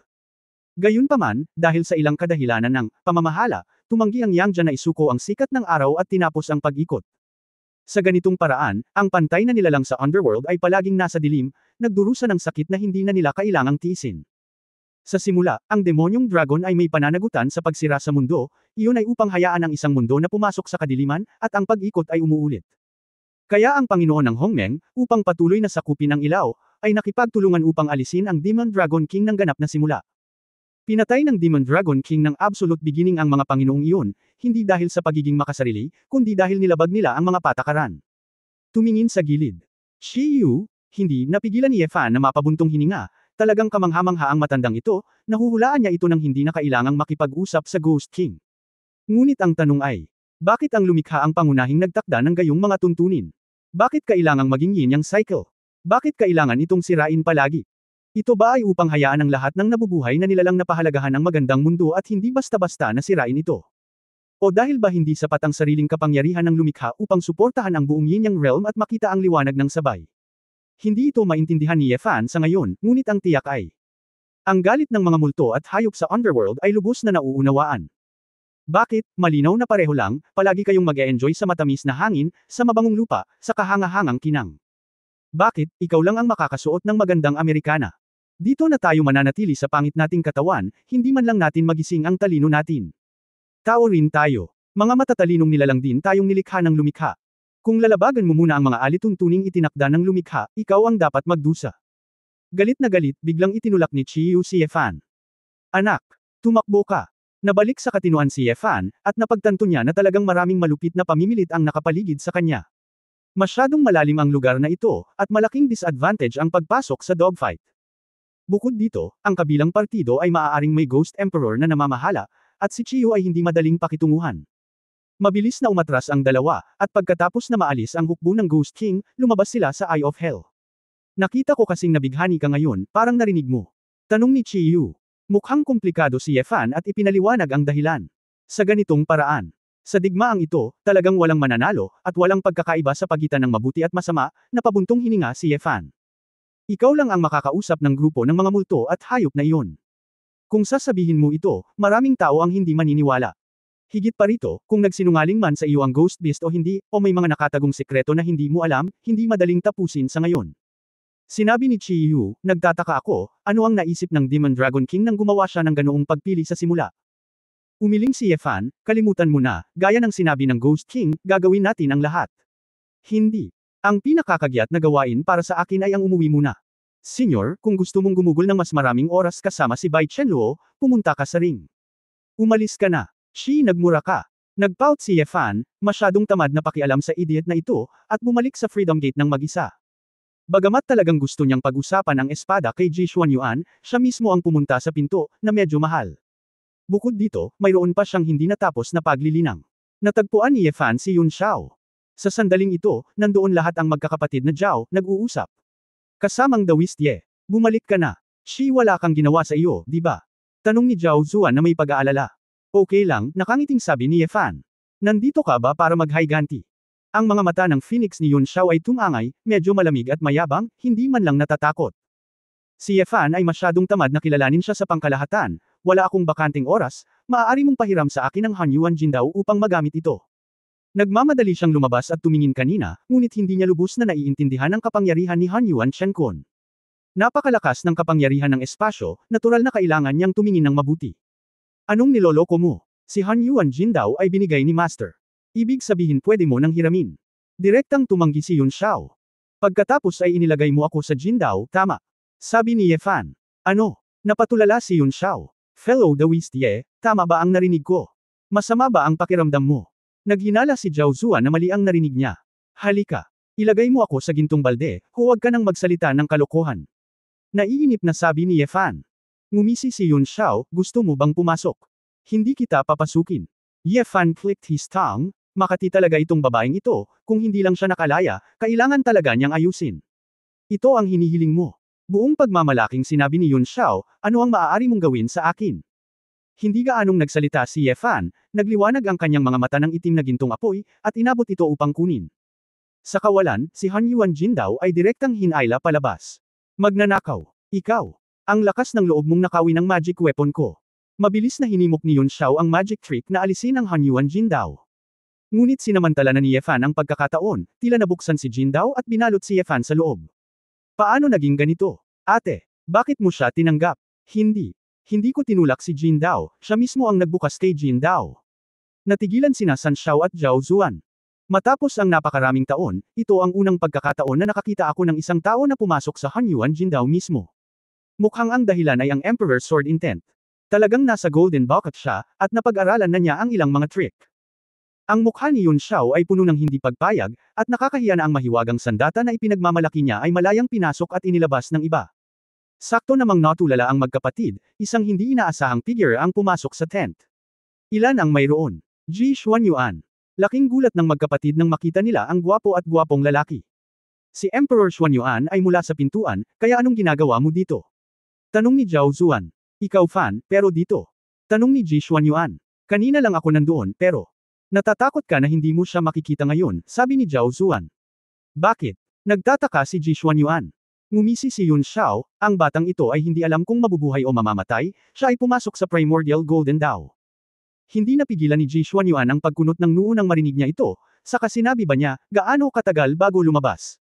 Gayunpaman, dahil sa ilang kadahilanan ng pamamahala, tumanggi ang Yangja na isuko ang sikat ng araw at tinapos ang pag-ikot. Sa ganitong paraan, ang pantay na nilalang sa underworld ay palaging nasa dilim, nagdurusa ng sakit na hindi na nila kailangang tiisin. Sa simula, ang demonyong dragon ay may pananagutan sa pagsira sa mundo, iyon ay upang hayaan ang isang mundo na pumasok sa kadiliman, at ang pag-ikot ay umuulit. Kaya ang Panginoon ng Hongmeng, upang patuloy na sakupin ang ilaw, ay nakipagtulungan upang alisin ang Demon Dragon King ng ganap na simula. Pinatay ng Demon Dragon King ng absolute beginning ang mga Panginoong iyon, hindi dahil sa pagiging makasarili, kundi dahil nilabag nila ang mga patakaran. Tumingin sa gilid. Shi Yu, hindi napigilan ni Ye Fan na mapabuntong hininga, talagang kamangha-mangha ang matandang ito, nahuhulaan niya ito ng hindi na kailangang makipag-usap sa Ghost King. Ngunit ang tanong ay, bakit ang lumikha ang pangunahing nagtakda ng gayong mga tuntunin? Bakit kailangang maging yin yang cycle? Bakit kailangan itong sirain palagi? Ito ba ay upang hayaan ang lahat ng nabubuhay na nilalang napahalagahan ang magandang mundo at hindi basta-basta na sirain ito? O dahil ba hindi sapat ang sariling kapangyarihan ng lumikha upang suportahan ang buong yin yang realm at makita ang liwanag ng sabay? Hindi ito maintindihan ni Ye Fan sa ngayon, ngunit ang tiyak ay, ang galit ng mga multo at hayop sa underworld ay lubos na nauunawaan. Bakit, malinaw na pareho lang, palagi kayong mag-e-enjoy sa matamis na hangin, sa mabangong lupa, sa kahanga-hangang kinang? Bakit, ikaw lang ang makakasuot ng magandang Amerikana? Dito na tayo mananatili sa pangit nating katawan, hindi man lang natin magising ang talino natin. Tao rin tayo. Mga matatalinong nilalang din tayong nilikha ng lumikha. Kung lalabagan mo muna ang mga alituntuning itinakda ng lumikha, ikaw ang dapat magdusa. Galit na galit, biglang itinulak ni Chiyu si Ye Fan. Anak, tumakbo ka. Nabalik sa katinuan si Ye Fan, at napagtanto niya na talagang maraming malupit na pamimilit ang nakapaligid sa kanya. Masyadong malalim ang lugar na ito, at malaking disadvantage ang pagpasok sa dogfight. Bukod dito, ang kabilang partido ay maaaring may Ghost Emperor na namamahala, at si Chiyu ay hindi madaling pakitunguhan. Mabilis na umatras ang dalawa, at pagkatapos na maalis ang hukbo ng Ghost King, lumabas sila sa Eye of Hell. Nakita ko kasing nabighani ka ngayon, parang narinig mo. Tanong ni Chiyu. Mukhang komplikado si Ye Fan at ipinaliwanag ang dahilan. Sa ganitong paraan. Sa digmaang ito, talagang walang mananalo, at walang pagkakaiba sa pagitan ng mabuti at masama, napabuntong hininga si Ye Fan. Ikaw lang ang makakausap ng grupo ng mga multo at hayop na iyon. Kung sasabihin mo ito, maraming tao ang hindi maniniwala. Higit pa rito, kung nagsinungaling man sa iyo ang Ghost Beast o hindi, o may mga nakatagong sekreto na hindi mo alam, hindi madaling tapusin sa ngayon. Sinabi ni Chiyu, nagtataka ako, ano ang naisip ng Demon Dragon King nang gumawa siya ng ganoong pagpili sa simula. Umiling si Ye Fan, kalimutan mo na, gaya ng sinabi ng Ghost King, gagawin natin ang lahat. Hindi. Ang pinakakagyat na gawain para sa akin ay ang umuwi muna. Senyor, kung gusto mong gumugol ng mas maraming oras kasama si Bai Chenluo, pumunta ka sa ring. Umalis ka na. Shi, nagmura ka. Nagpout si Ye Fan, masyadong tamad na pakialam sa idiot na ito, at bumalik sa Freedom Gate ng mag-isa. Bagamat talagang gusto niyang pag-usapan ang espada kay Ji Xuanyuan, siya mismo ang pumunta sa pinto, na medyo mahal. Bukod dito, mayroon pa siyang hindi natapos na paglilinang. Natagpuan ni Ye Fan si Yun Xiao. Sa sandaling ito, nandoon lahat ang magkakapatid na Zhao, nag-uusap. Kasamang Daoist Ye. Bumalik ka na. Shi, wala kang ginawa sa iyo, di ba? Tanong ni Zhao Zuan na may pag-aalala. Okay lang, nakangiting sabi ni Ye Fan. Nandito ka ba para mag-higanti? Ang mga mata ng Phoenix ni Yun Xiao ay tumangay, medyo malamig at mayabang, hindi man lang natatakot. Si Ye Fan ay masyadong tamad na kilalanin siya sa pangkalahatan, wala akong bakanting oras, maaari mong pahiram sa akin ang Hanyuan Jindao upang magamit ito. Nagmamadali siyang lumabas at tumingin kanina, ngunit hindi niya lubos na naiintindihan ang kapangyarihan ni Hanyuan Shenkun. Napakalakas ng kapangyarihan ng espasyo, natural na kailangan niyang tumingin ng mabuti. Anong niloloko mo? Si Hanyuan Jindao ay binigay ni Master. Ibig sabihin pwede mo nang hiramin. Direktang tumanggi si Yun Xiao. Pagkatapos ay inilagay mo ako sa Jindao, tama. Sabi ni Ye Fan. Ano? Napatulala si Yun Xiao. Fellow Daoist Ye, tama ba ang narinig ko? Masama ba ang pakiramdam mo? Naghinala si Zhao Zuan na mali ang narinig niya. Halika. Ilagay mo ako sa gintong balde, huwag ka nang magsalita ng kalokohan. Naiinip na sabi ni Ye Fan. Ngumisi si Yun Xiao, gusto mo bang pumasok? Hindi kita papasukin. Ye Fan clicked his tongue, makati talaga itong babaeng ito, kung hindi lang siya nakalaya, kailangan talaga niyang ayusin. Ito ang hinihiling mo. Buong pagmamalaking sinabi ni Yun Xiao, ano ang maaari mong gawin sa akin? Hindi gaanong nagsalita si Ye Fan, nagliwanag ang kanyang mga mata ng itim na gintong apoy, at inabot ito upang kunin. Sa kawalan, si Han Yuan Jindao ay direktang hinayla palabas. Magnanakaw. Ikaw. Ang lakas ng loob mong nakawin ng magic weapon ko. Mabilis na hinimok ni Yun Xiao ang magic trick na alisin ang Han Yuan Jindao. Ngunit sinamantala na ni Ye Fan ang pagkakataon, tila nabuksan si Jindao at binalot si Ye Fan sa loob. Paano naging ganito? Ate, bakit mo siya tinanggap? Hindi. Hindi ko tinulak si Jindao, siya mismo ang nagbukas kay Jindao. Natigilan sina San Xiao at Zhao Zuan. Matapos ang napakaraming taon, ito ang unang pagkakataon na nakakita ako ng isang tao na pumasok sa Han Yuan Jindao mismo. Mukhang ang dahilan ay ang Emperor's Sword Intent. Talagang nasa Golden Bucket siya, at napag-aralan na niya ang ilang mga trick. Ang mukha ni Yun Xiao ay puno ng hindi pagpayag, at nakakahiya na ang mahiwagang sandata na ipinagmamalaki niya ay malayang pinasok at inilabas ng iba. Sakto namang natulala ang magkapatid, isang hindi inaasahang figure ang pumasok sa tent. Ilan ang mayroon? Ji Xuanyuan. Laking gulat ng magkapatid nang makita nila ang gwapo at gwapong lalaki. Si Emperor Xuanyuan ay mula sa pintuan, kaya anong ginagawa mo dito? Tanong ni Zhao Zuan. Ikaw fan, pero dito. Tanong ni Ji Xuanyuan. Kanina lang ako nandoon, pero natatakot ka na hindi mo siya makikita ngayon, sabi ni Zhao Zuan. Bakit? Nagtataka si Ji Xuanyuan. Ngumisi si Yun Xiao, ang batang ito ay hindi alam kung mabubuhay o mamamatay, siya ay pumasok sa Primordial Golden Dao. Hindi napigilan ni Ji Xuanyuan ang pagkunot ng noo nang marinig niya ito, saka sinabi ba niya, gaano katagal bago lumabas?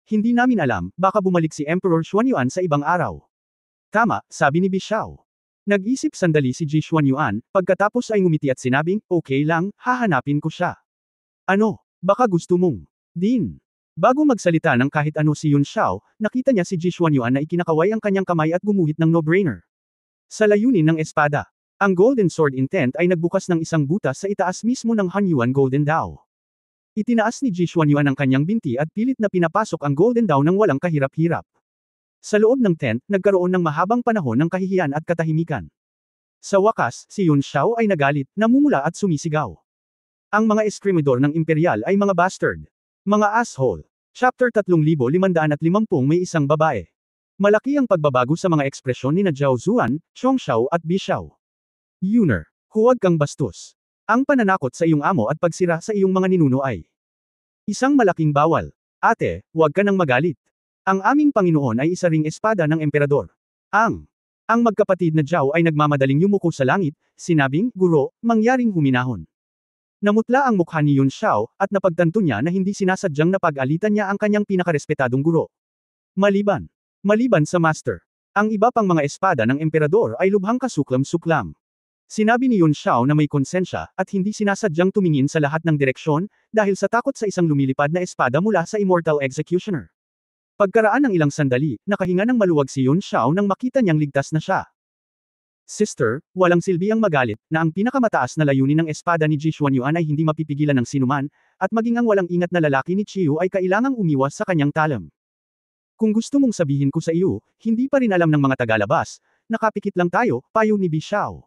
Hindi namin alam, baka bumalik si Emperor Xuanyuan sa ibang araw. Tama, sabi ni Bishao. Nag-isip sandali si Ji Xuanyuan, pagkatapos ay ngumiti at sinabing, okay lang, hahanapin ko siya. Ano, baka gusto mong? Din. Bago magsalita ng kahit ano si Yun Xiao, nakita niya si Ji Xuanyuan na ikinakaway ang kanyang kamay at gumuhit ng no-brainer. Sa layunin ng espada, ang Golden Sword Intent ay nagbukas ng isang butas sa itaas mismo ng Han Yuan Golden Dao. Itinaas ni Ji Xuanyuan ang kanyang binti at pilit na pinapasok ang Golden Dao ng walang kahirap-hirap. Sa loob ng tent, nagkaroon ng mahabang panahon ng kahihiyan at katahimikan. Sa wakas, si Yun Xiao ay nagalit, namumula at sumisigaw. Ang mga eskrimidor ng imperial ay mga bastard. Mga asshole. Chapter 3550 may isang babae. Malaki ang pagbabago sa mga ekspresyon ni na Zhao Zuan, Chong Xiao at Bishao. Yuner, huwag kang bastos. Ang pananakot sa iyong amo at pagsira sa iyong mga ninuno ay isang malaking bawal. Ate, huwag ka nang magalit. Ang aming Panginoon ay isa ring espada ng emperador. Ang magkapatid na Zhao ay nagmamadaling yumuko sa langit, sinabing, guro, mangyaring huminahon. Namutla ang mukha ni Yun Xiao, at napagtanto niya na hindi sinasadyang napag-alitan niya ang kanyang pinakarespetadong guro. Maliban sa master. Ang iba pang mga espada ng emperador ay lubhang kasuklam-suklam. Sinabi ni Yun Xiao na may konsensya, at hindi sinasadyang tumingin sa lahat ng direksyon, dahil sa takot sa isang lumilipad na espada mula sa Immortal Executioner. Pagkaraan ng ilang sandali, nakahinga ng maluwag si Yun Xiao nang makita niyang ligtas na siya. Sister, walang silbi ang magalit, na ang pinakamataas na layunin ng espada ni Ji Xuanyuan ay hindi mapipigilan ng sinuman, at maging ang walang ingat na lalaki ni Chiyu ay kailangang umiwas sa kanyang talam. Kung gusto mong sabihin ko sa iyo, hindi pa rin alam ng mga tagalabas, nakapikit lang tayo, payo ni Bishao.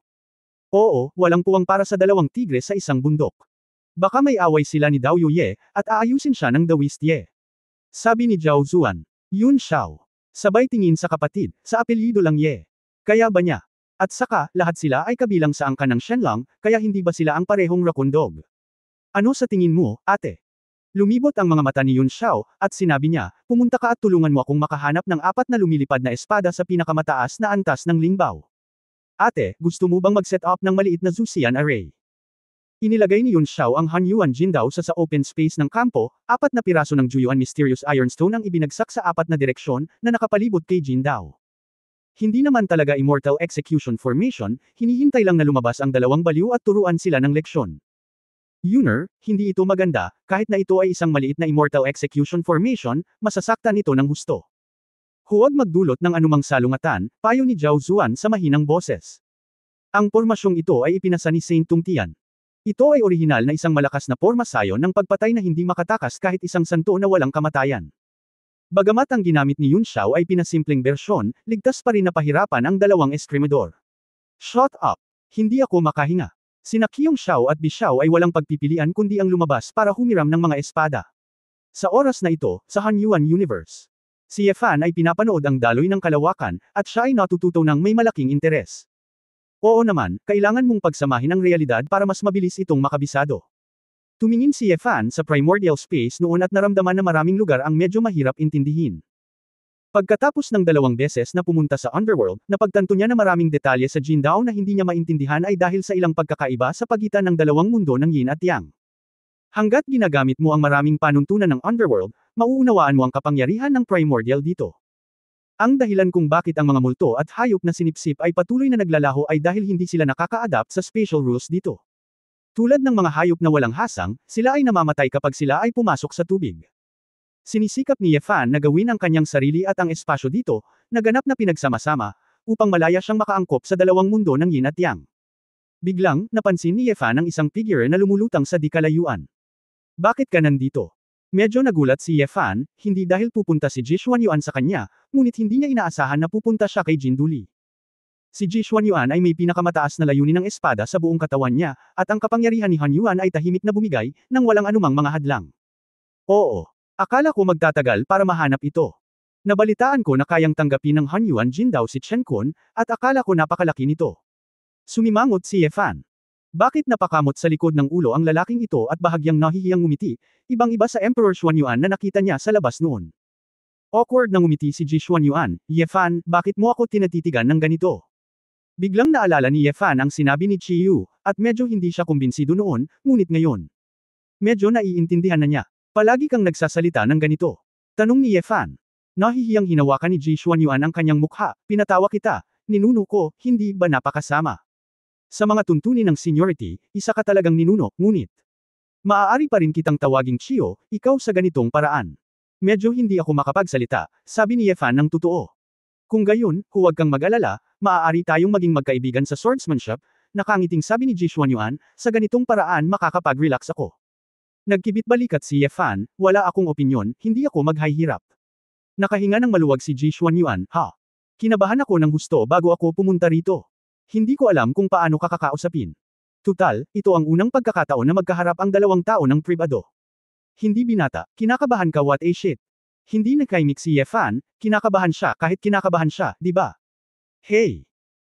Oo, walang puwang para sa dalawang tigre sa isang bundok. Baka may away sila ni Dao Ye, at aayusin siya ng Daoist Ye. Sabi ni Zhao Zuan. Yun Xiao. Sabay tingin sa kapatid, sa apelyido lang Ye. Kaya ba niya? At saka, lahat sila ay kabilang sa angkan ng Shenlong, kaya hindi ba sila ang parehong raccoon dog? Ano sa tingin mo, ate? Lumibot ang mga mata ni Yun Xiao, at sinabi niya, pumunta ka at tulungan mo akong makahanap ng 4 na lumilipad na espada sa pinakamataas na antas ng Lingbao. Ate, gusto mo bang mag-set up ng maliit na Zuxian array? Inilagay ni Yun Xiao ang Han Yuan Jindao sa open space ng kampo, 4 na piraso ng Juyuan Mysterious Ironstone ang ibinagsak sa 4 na direksyon, na nakapalibot kay Jindao. Hindi naman talaga Immortal Execution Formation, hinihintay lang na lumabas ang dalawang baliw at turuan sila ng leksyon. Yuner, hindi ito maganda, kahit na ito ay isang maliit na Immortal Execution Formation, masasaktan ito ng husto. Huwag magdulot ng anumang salungatan, payo ni Zhao Zuan sa mahinang boses. Ang pormasyong ito ay ipinasa ni Saint Tungtian. Ito ay orihinal na isang malakas na porma sayon ng pagpatay na hindi makatakas kahit isang santo na walang kamatayan. Bagamat ang ginamit ni Yun Xiao ay pinasimpleng bersyon, ligtas pa rin na pahirapan ang dalawang eskrimador. Shut up! Hindi ako makahinga. Sina Qiyong Xiao at Bi Xiao ay walang pagpipilian kundi ang lumabas para humiram ng mga espada. Sa oras na ito, sa Hanyuan Universe, si Ye Fan ay pinapanood ang daloy ng kalawakan, at siya ay natututo ng may malaking interes. Oo naman, kailangan mong pagsamahin ang realidad para mas mabilis itong makabisado. Tumingin si Ye Fan sa primordial space noon at naramdaman na maraming lugar ang medyo mahirap intindihin. Pagkatapos ng 2 beses na pumunta sa Underworld, napagtanto niya na maraming detalye sa Jindao na hindi niya maintindihan ay dahil sa ilang pagkakaiba sa pagitan ng dalawang mundo ng Yin at Yang. Hanggat ginagamit mo ang maraming panuntunan ng Underworld, mauunawaan mo ang kapangyarihan ng primordial dito. Ang dahilan kung bakit ang mga multo at hayop na sinipsip ay patuloy na naglalaho ay dahil hindi sila nakaka-adapt sa spatial rules dito. Tulad ng mga hayop na walang hasang, sila ay namamatay kapag sila ay pumasok sa tubig. Sinisikap ni Ye Fan na gawin ang kanyang sarili at ang espasyo dito, na ganap na pinagsama-sama, upang malaya siyang makaangkop sa dalawang mundo ng Yin at Yang. Biglang, napansin ni Ye Fan ang isang figure na lumulutang sa di kalayuan. Bakit ka nandito? Medyo nagulat si Ye Fan, hindi dahil pupunta si Ji Xuanyuan sa kanya, ngunit hindi niya inaasahan na pupunta siya kay Jin Duli. Si Ji Xuanyuan ay may pinakamataas na layunin ng espada sa buong katawan niya, at ang kapangyarihan ni Han Yuan ay tahimik na bumigay, nang walang anumang mga hadlang. Oo. Akala ko magtatagal para mahanap ito. Nabalitaan ko na kayang tanggapin ng Han Yuan Jindao si Chen Kun, at akala ko napakalaki nito. Sumimangot si Ye Fan. Bakit napakamot sa likod ng ulo ang lalaking ito at bahagyang nahihiyang ngumiti, ibang-iba sa Emperor Xuanyuan na nakita niya sa labas noon. Awkward na ngumiti si Ji Xuanyuan, Ye Fan, bakit mo ako tinatitigan ng ganito? Biglang naalala ni Ye Fan ang sinabi ni Chi Yu, at medyo hindi siya kumbinsido noon, ngunit ngayon. Medyo naiintindihan na niya. Palagi kang nagsasalita ng ganito. Tanong ni Ye Fan. Nahihiyang hinawakan ni Ji Xuanyuan ang kanyang mukha, pinatawa kita, ninuno ko, hindi ba napakasama? Sa mga tuntunin ng seniority, isa ka talagang ninuno, ngunit. Maaari pa rin kitang tawaging Chiyo, ikaw sa ganitong paraan. Medyo hindi ako makapagsalita, sabi ni Ye Fan ng totoo. Kung gayon, huwag kang mag-alala, maaari tayong maging magkaibigan sa swordsmanship, nakangiting sabi ni Ji Xuanyuan, sa ganitong paraan makakapag-relax ako. Nagkibit balikat si Ye Fan, wala akong opinyon, hindi ako maghihirap. Nakahinga ng maluwag si Ji Xuanyuan, ha? Kinabahan ako ng husto bago ako pumunta rito. Hindi ko alam kung paano kakakausapin. Tutal, ito ang unang pagkakataon na magkaharap ang dalawang tao ng pribado. Hindi binata, kinakabahan ka what a shit. Hindi nakaimik si Ye Fan, kinakabahan siya kahit kinakabahan siya, di ba? Hey!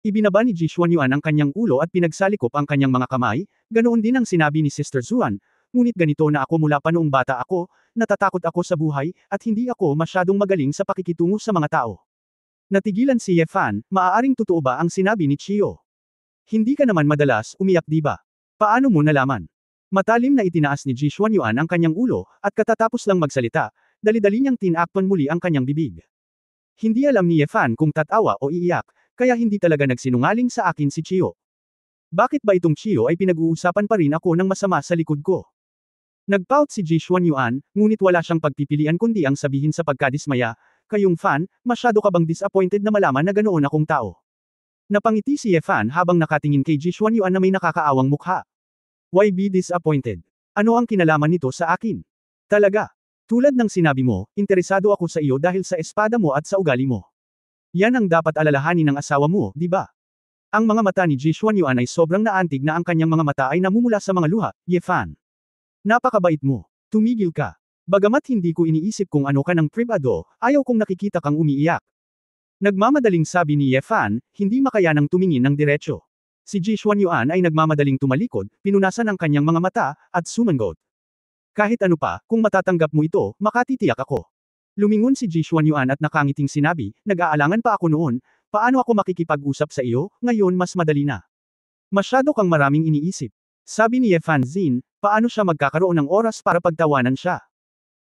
Ibinaba ni Ji Xuanyuan ang kanyang ulo at pinagsalikop ang kanyang mga kamay, ganoon din ang sinabi ni Sister Zuan, ngunit ganito na ako mula pa noong bata ako, natatakot ako sa buhay, at hindi ako masyadong magaling sa pakikitungo sa mga tao. Natigilan si Ye Fan, maaaring totoo ba ang sinabi ni Chiyo? Hindi ka naman madalas umiyak di ba? Paano mo nalaman? Matalim na itinaas ni Ji Xuanyuan ang kanyang ulo, at katatapos lang magsalita, dali-dali niyang tinakpan muli ang kanyang bibig. Hindi alam ni Ye Fan kung tatawa o iiyak, kaya hindi talaga nagsinungaling sa akin si Chiyo. Bakit ba itong Chiyo ay pinag-uusapan pa rin ako ng masama sa likod ko? Nagpout si Ji Xuanyuan, ngunit wala siyang pagpipilian kundi ang sabihin sa pagkadismaya, kayong Fan, masyado ka bang disappointed na malaman na ganoon akong tao? Napangiti si Ye Fan habang nakatingin kay Ji Xuanyuan na may nakakaawang mukha. Why be disappointed? Ano ang kinalaman nito sa akin? Talaga. Tulad ng sinabi mo, interesado ako sa iyo dahil sa espada mo at sa ugali mo. Yan ang dapat alalahanin ng asawa mo, di ba? Ang mga mata ni Ji Xuanyuan ay sobrang naantig na ang kanyang mga mata ay namumula sa mga luha, Ye Fan. Napakabait mo. Tumigil ka. Bagamat hindi ko iniisip kung ano ka ng pribado, ayaw kong nakikita kang umiiyak. Nagmamadaling sabi ni Ye Fan, hindi makayanang tumingin ng diretsyo. Si Ji Xuanyuan ay nagmamadaling tumalikod, pinunasan ang kanyang mga mata, at sumangot. Kahit ano pa, kung matatanggap mo ito, makatitiyak ako. Lumingon si Ji Xuanyuan at nakangiting sinabi, nag-aalangan pa ako noon, paano ako makikipag-usap sa iyo, ngayon mas madali na. Masyado kang maraming iniisip. Sabi ni Ye Fan Zin, paano siya magkakaroon ng oras para pagtawanan siya?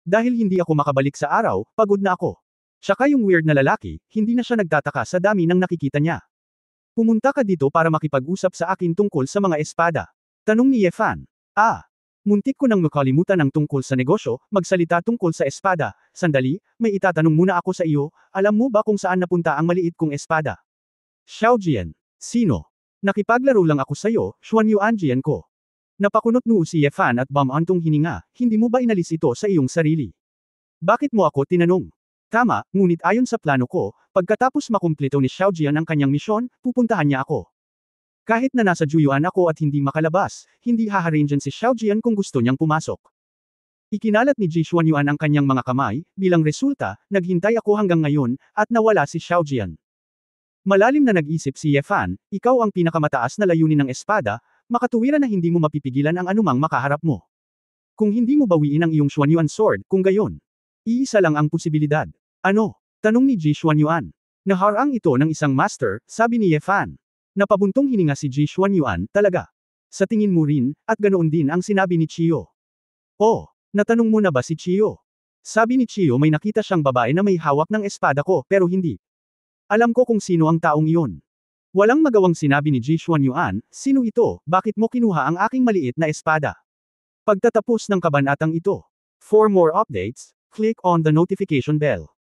Dahil hindi ako makabalik sa araw, pagod na ako. Tsaka yung weird na lalaki, hindi na siya nagtataka sa dami ng nakikita niya. Pumunta ka dito para makipag-usap sa akin tungkol sa mga espada. Tanong ni Ye Fan. Ah. Muntik ko nang makalimutan ang tungkol sa negosyo, magsalita tungkol sa espada. Sandali, may itatanong muna ako sa iyo, alam mo ba kung saan napunta ang maliit kong espada? Xiao Jian. Sino? Nakipaglaro lang ako sa iyo, Xuan Yuan Jian ko. Napakunot noo si Ye Fan at bumantong hininga, hindi mo ba inalis ito sa iyong sarili? Bakit mo ako tinanong? Tama, ngunit ayon sa plano ko, pagkatapos makumpleto ni Xiao Jian ang kanyang misyon, pupuntahan niya ako. Kahit na nasa Juyuan ako at hindi makalabas, hindi haharangan si Xiao Jian kung gusto niyang pumasok. Ikinalat ni Ji Xuanyuan ang kanyang mga kamay, bilang resulta, naghintay ako hanggang ngayon, at nawala si Xiao Jian. Malalim na nag-isip si Ye Fan, ikaw ang pinakamataas na layunin ng espada, makatuwiran na hindi mo mapipigilan ang anumang makaharap mo. Kung hindi mo bawiin ang iyong Xuanyuan sword, kung gayon, iisa lang ang posibilidad. Ano? Tanong ni Ji Xuanyuan. Naharang ito ng isang master, sabi ni Ye Fan. Napabuntong hininga si Ji Xuanyuan, talaga. Sa tingin mo rin, at ganoon din ang sinabi ni Chiyo. Oh, natanong mo na ba si Chiyo? Sabi ni Chiyo may nakita siyang babae na may hawak ng espada ko, pero hindi. Alam ko kung sino ang taong iyon. Walang magawang sinabi ni Ji Xuanyuan, sino ito, bakit mo kinuha ang aking maliit na espada? Pagtatapos ng kabanatang ito. For more updates, click on the notification bell.